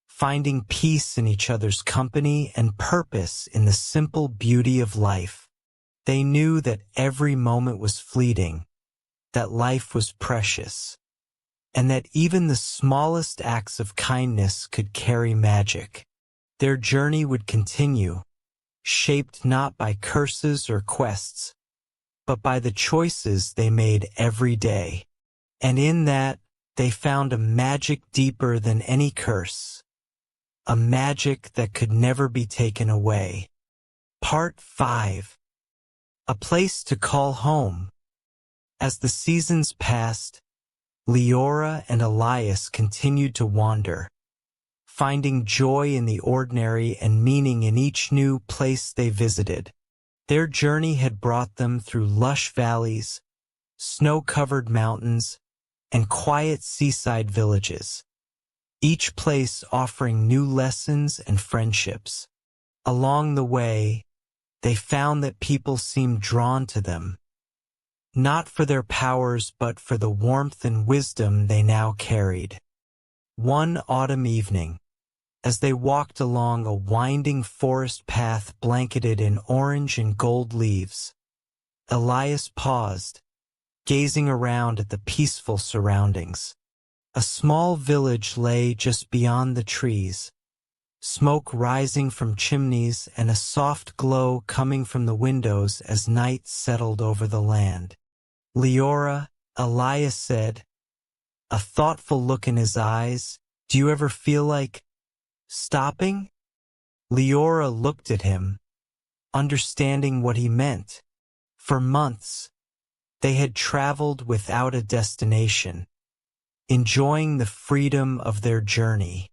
[SPEAKER 1] finding peace in each other's company and purpose in the simple beauty of life. They knew that every moment was fleeting, that life was precious, and that even the smallest acts of kindness could carry magic. Their journey would continue, shaped not by curses or quests, but by the choices they made every day. And in that, they found a magic deeper than any curse, a magic that could never be taken away. Part 5. A place to call home. As the seasons passed, Leora and Elias continued to wander, finding joy in the ordinary and meaning in each new place they visited. Their journey had brought them through lush valleys, snow-covered mountains, and quiet seaside villages, each place offering new lessons and friendships. Along the way, they found that people seemed drawn to them, not for their powers but for the warmth and wisdom they now carried. One autumn evening, as they walked along a winding forest path blanketed in orange and gold leaves, Elias paused, gazing around at the peaceful surroundings. A small village lay just beyond the trees, smoke rising from chimneys and a soft glow coming from the windows as night settled over the land. "Leora," Elias said, a thoughtful look in his eyes. Do you ever feel like stopping? Leora looked at him, understanding what he meant. For months, they had traveled without a destination, enjoying the freedom of their journey.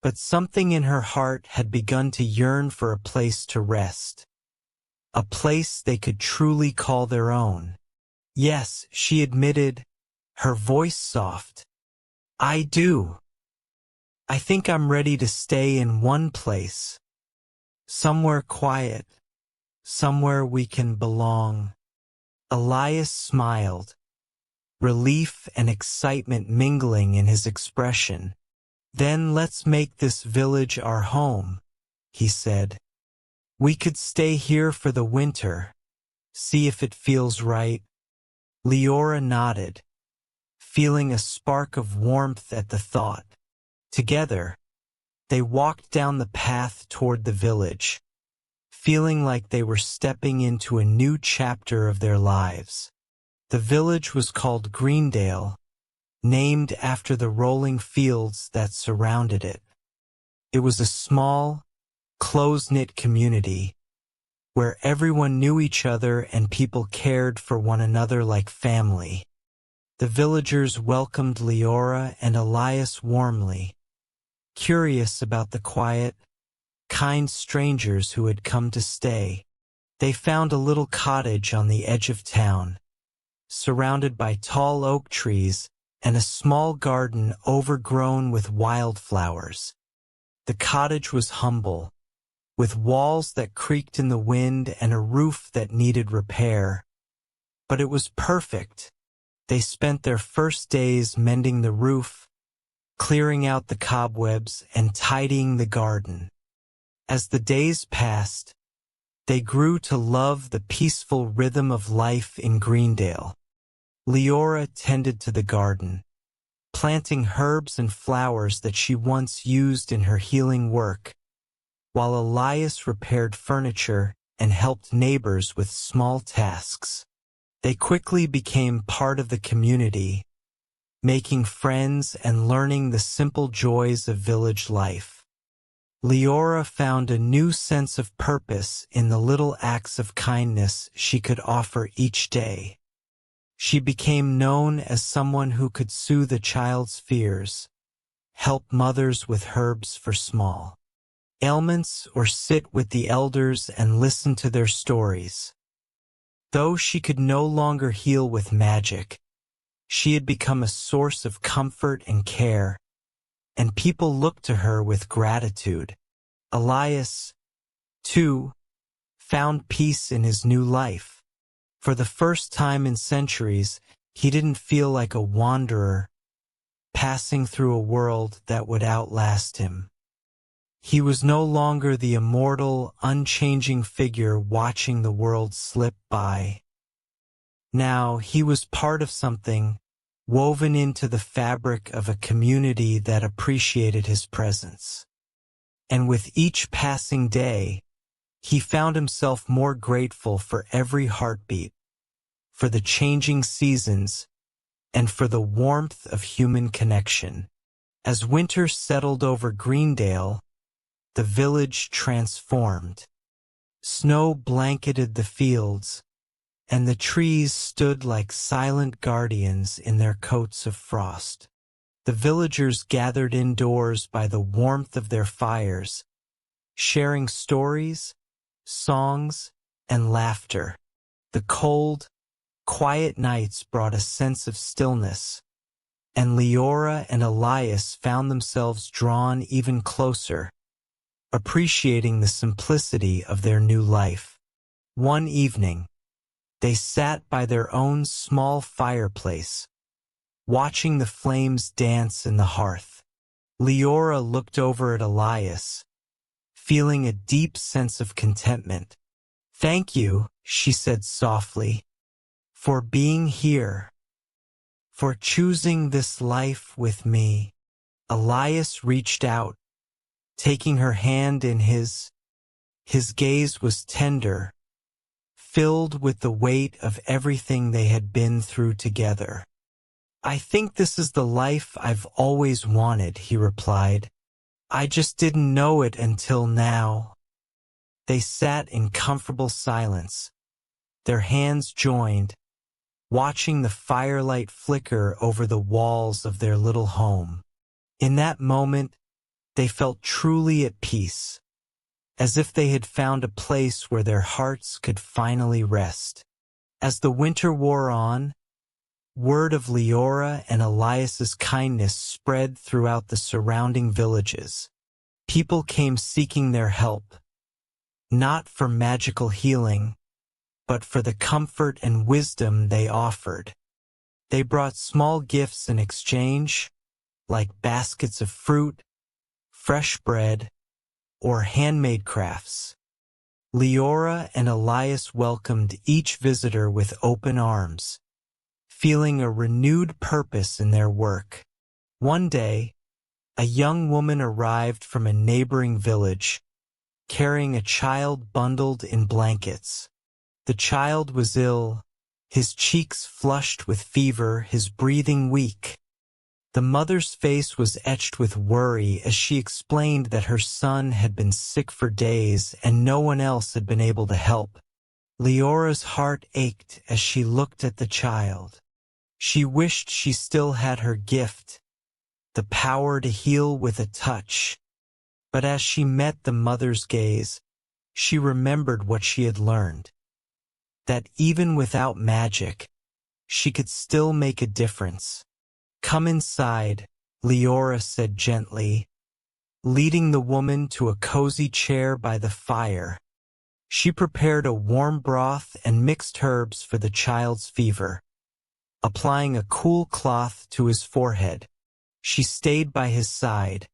[SPEAKER 1] But something in her heart had begun to yearn for a place to rest, a place they could truly call their own. Yes, she admitted, her voice soft. I do. I think I'm ready to stay in one place, somewhere quiet, somewhere we can belong. Elias smiled, relief and excitement mingling in his expression. Then let's make this village our home, he said. We could stay here for the winter, see if it feels right. Leora nodded, feeling a spark of warmth at the thought. Together, they walked down the path toward the village, feeling like they were stepping into a new chapter of their lives. The village was called Greendale, named after the rolling fields that surrounded it. It was a small, close-knit community where everyone knew each other and people cared for one another like family. The villagers welcomed Leora and Elias warmly, curious about the quiet, kind strangers who had come to stay. They found a little cottage on the edge of town, surrounded by tall oak trees and a small garden overgrown with wildflowers. The cottage was humble, with walls that creaked in the wind and a roof that needed repair. But it was perfect. They spent their first days mending the roof, clearing out the cobwebs, and tidying the garden. As the days passed, they grew to love the peaceful rhythm of life in Greendale. Leora tended to the garden, planting herbs and flowers that she once used in her healing work, while Elias repaired furniture and helped neighbors with small tasks. They quickly became part of the community, making friends and learning the simple joys of village life. Leora found a new sense of purpose in the little acts of kindness she could offer each day. She became known as someone who could soothe a child's fears, help mothers with herbs for small ailments, or sit with the elders and listen to their stories. Though she could no longer heal with magic, she had become a source of comfort and care, and people looked to her with gratitude. Elias, too, found peace in his new life. For the first time in centuries, he didn't feel like a wanderer, passing through a world that would outlast him. He was no longer the immortal, unchanging figure watching the world slip by. Now he was part of something, woven into the fabric of a community that appreciated his presence. And with each passing day, he found himself more grateful for every heartbeat, for the changing seasons, and for the warmth of human connection. As winter settled over Greendale, the village transformed. Snow blanketed the fields, and the trees stood like silent guardians in their coats of frost. The villagers gathered indoors by the warmth of their fires, sharing stories, songs, and laughter. The cold, quiet nights brought a sense of stillness, and Leora and Elias found themselves drawn even closer, appreciating the simplicity of their new life. One evening, they sat by their own small fireplace, watching the flames dance in the hearth. Leora looked over at Elias, feeling a deep sense of contentment. "Thank you," she said softly, "for being here, for choosing this life with me." Elias reached out, taking her hand in his. His gaze was tender, filled with the weight of everything they had been through together. "I think this is the life I've always wanted," he replied. "I just didn't know it until now." They sat in comfortable silence, their hands joined, watching the firelight flicker over the walls of their little home. In that moment, they felt truly at peace, as if they had found a place where their hearts could finally rest. As the winter wore on, word of Leora and Elias's kindness spread throughout the surrounding villages. People came seeking their help, not for magical healing, but for the comfort and wisdom they offered. They brought small gifts in exchange, like baskets of fruit, fresh bread, or handmade crafts. Leora and Elias welcomed each visitor with open arms, feeling a renewed purpose in their work. One day, a young woman arrived from a neighboring village, carrying a child bundled in blankets. The child was ill, his cheeks flushed with fever, his breathing weak. The mother's face was etched with worry as she explained that her son had been sick for days and no one else had been able to help. Leora's heart ached as she looked at the child. She wished she still had her gift, the power to heal with a touch. But as she met the mother's gaze, she remembered what she had learned, that even without magic, she could still make a difference. "Come inside," Leora said gently, leading the woman to a cozy chair by the fire. She prepared a warm broth and mixed herbs for the child's fever. Applying a cool cloth to his forehead, she stayed by his side,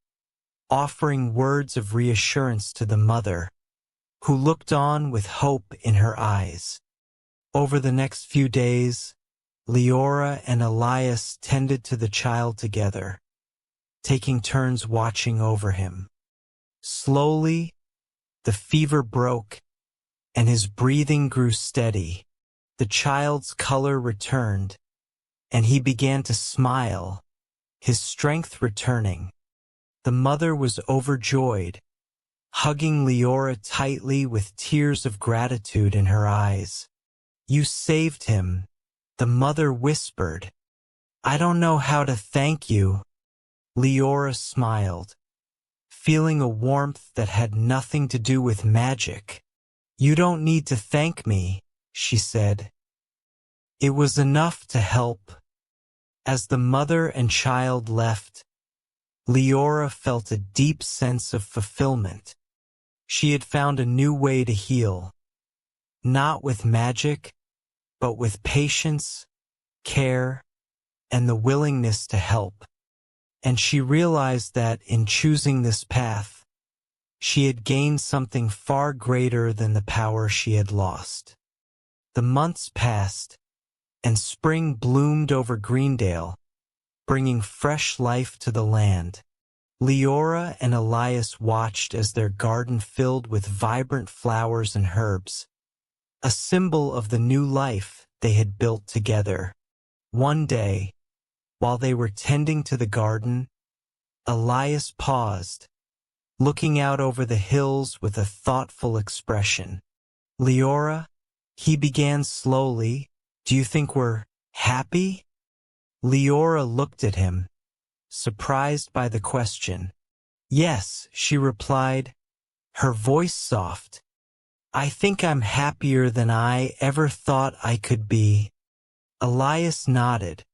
[SPEAKER 1] offering words of reassurance to the mother, who looked on with hope in her eyes. Over the next few days, Leora and Elias tended to the child together, taking turns watching over him. Slowly, the fever broke, and his breathing grew steady. The child's color returned, and he began to smile, his strength returning. The mother was overjoyed, hugging Leora tightly with tears of gratitude in her eyes. "You saved him," the mother whispered. "I don't know how to thank you." Leora smiled, feeling a warmth that had nothing to do with magic. "You don't need to thank me," she said. "It was enough to help." As the mother and child left, Leora felt a deep sense of fulfillment. She had found a new way to heal, not with magic, but with patience, care, and the willingness to help. And she realized that in choosing this path, she had gained something far greater than the power she had lost. The months passed, and spring bloomed over Greendale, bringing fresh life to the land. Leora and Elias watched as their garden filled with vibrant flowers and herbs, a symbol of the new life they had built together. One day, while they were tending to the garden, Elias paused, looking out over the hills with a thoughtful expression. "Leora," he began slowly, "do you think we're happy?" Leora looked at him, surprised by the question. "Yes," she replied, her voice soft. "I think I'm happier than I ever thought I could be." Elias nodded,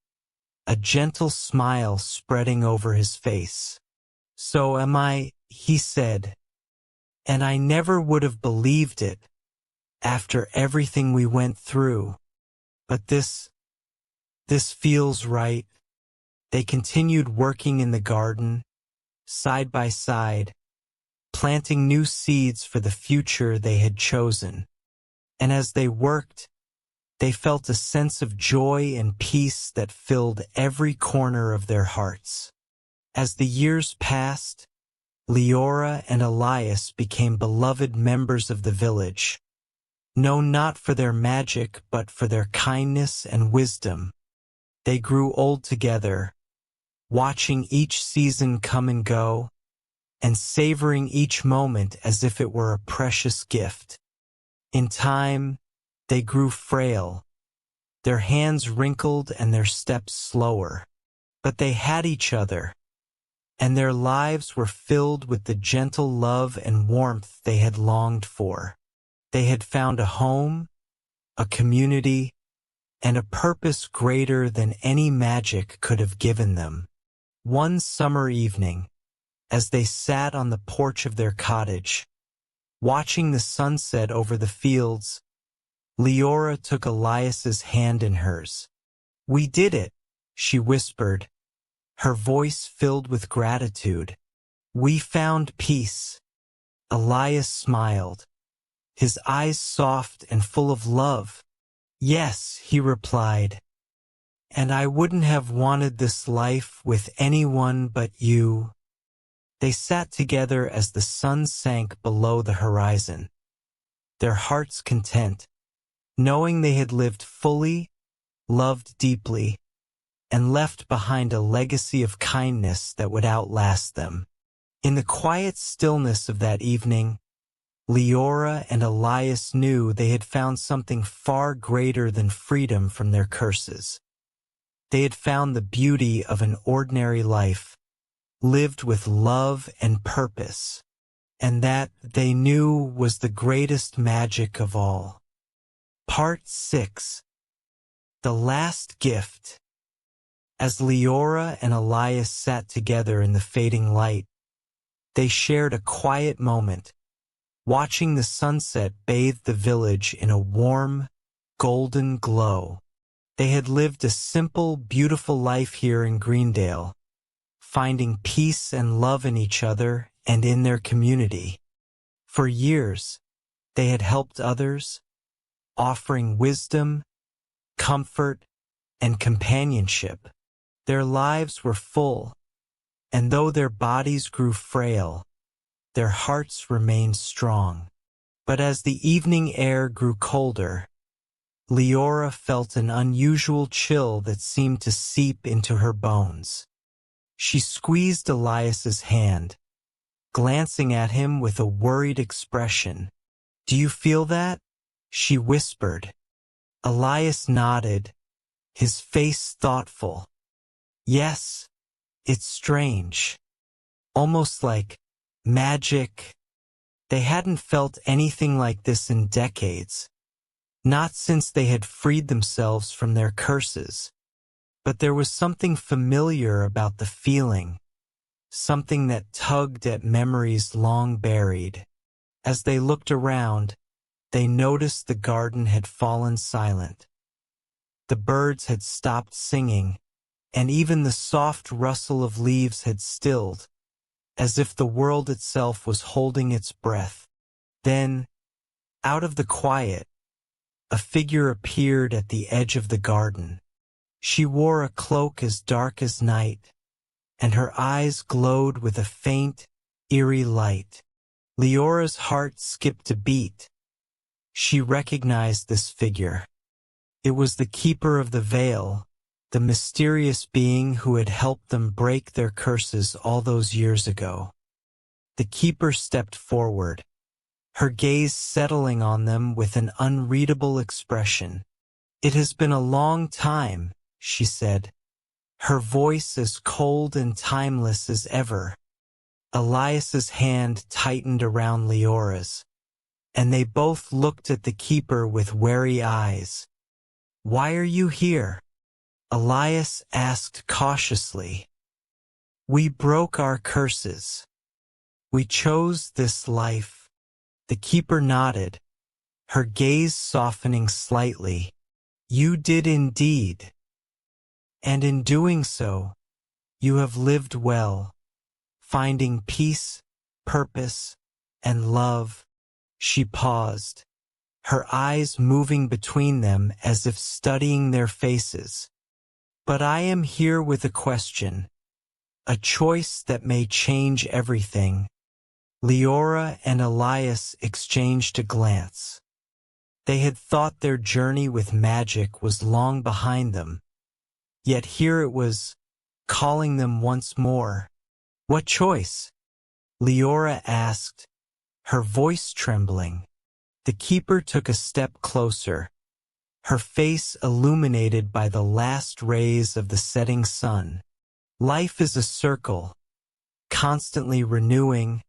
[SPEAKER 1] a gentle smile spreading over his face. "So am I," he said, "and I never would have believed it after everything we went through. But this feels right." They continued working in the garden, side by side, planting new seeds for the future they had chosen. And as they worked, they felt a sense of joy and peace that filled every corner of their hearts. As the years passed, Leora and Elias became beloved members of the village, known not for their magic but for their kindness and wisdom. They grew old together, watching each season come and go, and savoring each moment as if it were a precious gift. In time, they grew frail, their hands wrinkled and their steps slower. But they had each other, and their lives were filled with the gentle love and warmth they had longed for. They had found a home, a community, and a purpose greater than any magic could have given them. One summer evening, as they sat on the porch of their cottage, watching the sunset over the fields, Leora took Elias's hand in hers. "We did it," she whispered, her voice filled with gratitude. "We found peace." Elias smiled, his eyes soft and full of love. "Yes," he replied, "and I wouldn't have wanted this life with anyone but you." They sat together as the sun sank below the horizon, their hearts content, knowing they had lived fully, loved deeply, and left behind a legacy of kindness that would outlast them. In the quiet stillness of that evening, Leora and Elias knew they had found something far greater than freedom from their curses. They had found the beauty of an ordinary life, lived with love and purpose, and that, they knew, was the greatest magic of all. Part 6. The Last Gift. As Leora and Elias sat together in the fading light, they shared a quiet moment, watching the sunset bathe the village in a warm, golden glow. They had lived a simple, beautiful life here in Greendale, finding peace and love in each other and in their community. For years, they had helped others, offering wisdom, comfort, and companionship. Their lives were full, and though their bodies grew frail, their hearts remained strong. But as the evening air grew colder, Leora felt an unusual chill that seemed to seep into her bones. She squeezed Elias's hand, glancing at him with a worried expression. "Do you feel that?" she whispered. Elias nodded, his face thoughtful. "Yes, it's strange. Almost like magic." They hadn't felt anything like this in decades, not since they had freed themselves from their curses. But there was something familiar about the feeling, something that tugged at memories long buried. As they looked around, they noticed the garden had fallen silent. The birds had stopped singing, and even the soft rustle of leaves had stilled, as if the world itself was holding its breath. Then, out of the quiet, a figure appeared at the edge of the garden. She wore a cloak as dark as night, and her eyes glowed with a faint, eerie light. Leora's heart skipped a beat. She recognized this figure. It was the keeper of the veil, the mysterious being who had helped them break their curses all those years ago. The keeper stepped forward, her gaze settling on them with an unreadable expression. "It has been a long time," she said, her voice as cold and timeless as ever. Elias's hand tightened around Leora's, and they both looked at the keeper with wary eyes. "Why are you here?" Elias asked cautiously. "We broke our curses. We chose this life." The keeper nodded, her gaze softening slightly. "You did indeed. And in doing so, you have lived well, finding peace, purpose, and love." She paused, her eyes moving between them as if studying their faces. "But I am here with a question, a choice that may change everything." Leora and Elias exchanged a glance. They had thought their journey with magic was long behind them, Yet here it was, calling them once more. What choice? Leora asked, her voice trembling. The keeper took a step closer, her face illuminated by the last rays of the setting sun. Life is a circle, constantly renewing,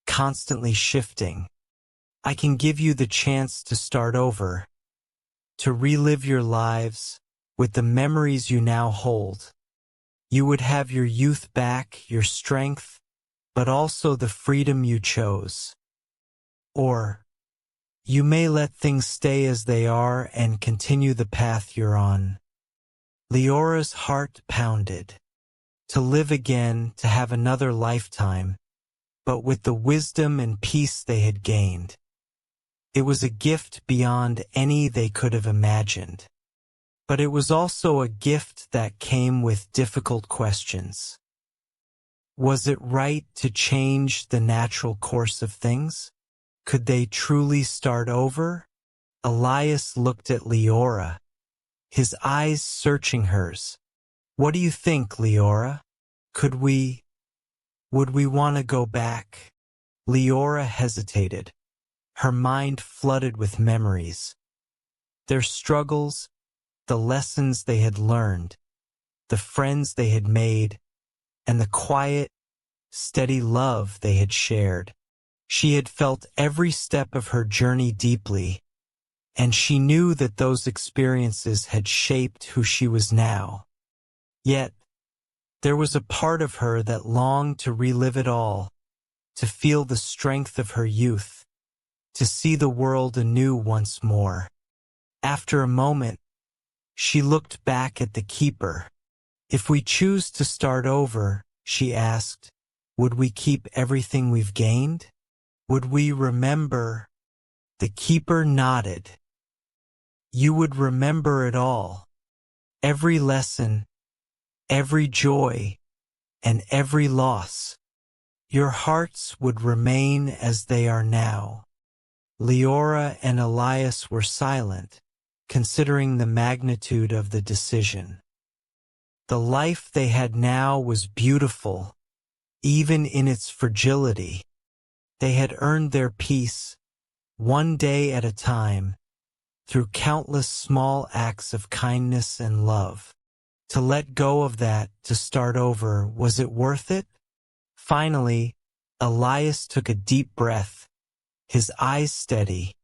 [SPEAKER 1] constantly shifting. I can give you the chance to start over, to relive your lives with the memories you now hold. You would have your youth back, your strength, but also the freedom you chose. Or, you may let things stay as they are and continue the path you're on. Leora's heart pounded. To live again, to have another lifetime, but with the wisdom and peace they had gained. It was a gift beyond any they could have imagined. But it was also a gift that came with difficult questions. Was it right to change the natural course of things? Could they truly start over? Elias looked at Leora, his eyes searching hers. What do you think, Leora? Would we want to go back? Leora hesitated, her mind flooded with memories. Their struggles, the lessons they had learned, the friends they had made, and the quiet, steady love they had shared. She had felt every step of her journey deeply, and she knew that those experiences had shaped who she was now. Yet, there was a part of her that longed to relive it all, to feel the strength of her youth, to see the world anew once more. After a moment, she looked back at the keeper. If we choose to start over, she asked, would we keep everything we've gained? Would we remember? The keeper nodded. You would remember it all. Every lesson, every joy, and every loss. Your hearts would remain as they are now. Leora and Elias were silent, considering the magnitude of the decision. The life they had now was beautiful, even in its fragility. They had earned their peace, one day at a time, through countless small acts of kindness and love. To let go of that, to start over, was it worth it? Finally, Elias took a deep breath, his eyes steady.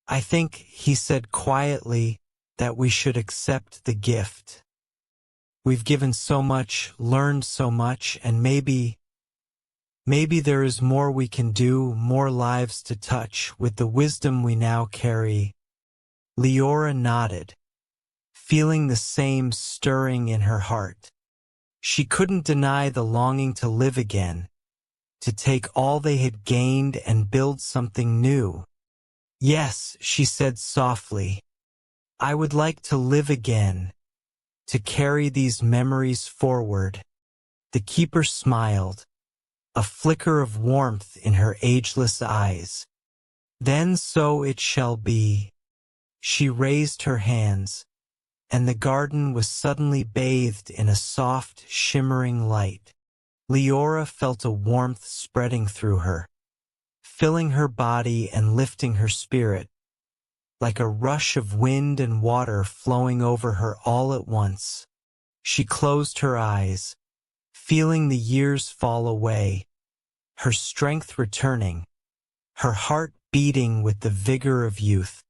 [SPEAKER 1] I think, he said quietly, that we should accept the gift. We've given so much, learned so much, and maybe there is more we can do, more lives to touch, with the wisdom we now carry. Leora nodded, feeling the same stirring in her heart. She couldn't deny the longing to live again, to take all they had gained and build something new. Yes, she said softly, I would like to live again, to carry these memories forward. The keeper smiled, a flicker of warmth in her ageless eyes. Then so it shall be. She raised her hands, and the garden was suddenly bathed in a soft, shimmering light. Leora felt a warmth spreading through her, filling her body and lifting her spirit, like a rush of wind and water flowing over her all at once. She closed her eyes, feeling the years fall away, her strength returning, her heart beating with the vigor of youth.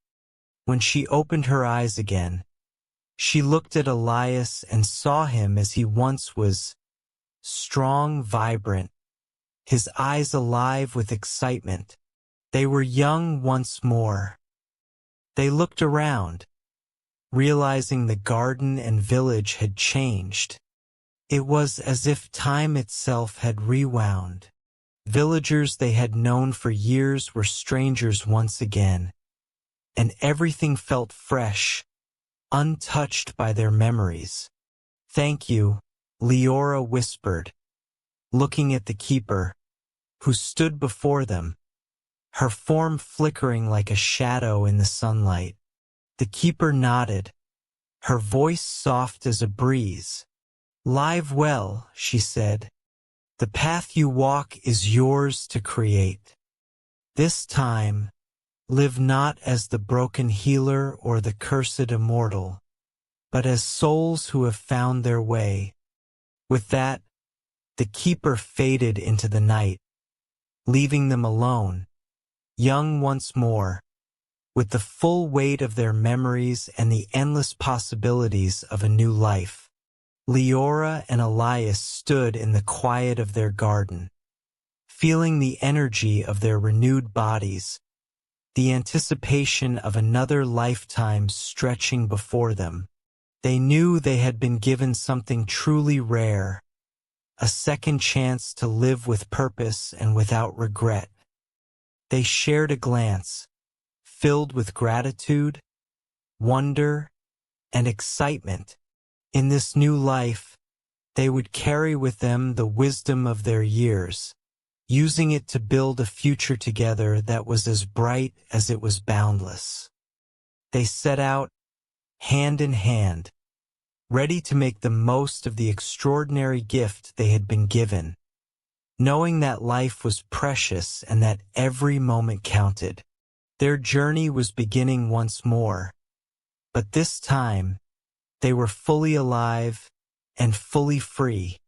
[SPEAKER 1] When she opened her eyes again, she looked at Elias and saw him as he once was, strong, vibrant, his eyes alive with excitement. They were young once more. They looked around, realizing the garden and village had changed. It was as if time itself had rewound. Villagers they had known for years were strangers once again, and everything felt fresh, untouched by their memories. Thank you, Leora whispered, looking at the keeper, who stood before them, her form flickering like a shadow in the sunlight. The keeper nodded, her voice soft as a breeze. "Live well," she said. "The path you walk is yours to create. This time, live not as the broken healer or the cursed immortal, but as souls who have found their way." With that, the keeper faded into the night, leaving them alone, young once more, with the full weight of their memories and the endless possibilities of a new life. Leora and Elias stood in the quiet of their garden, feeling the energy of their renewed bodies, the anticipation of another lifetime stretching before them. They knew they had been given something truly rare, a second chance to live with purpose and without regret. They shared a glance, filled with gratitude, wonder, and excitement. In this new life, they would carry with them the wisdom of their years, using it to build a future together that was as bright as it was boundless. They set out, hand in hand, ready to make the most of the extraordinary gift they had been given, knowing that life was precious and that every moment counted. Their journey was beginning once more, but this time they were fully alive and fully free.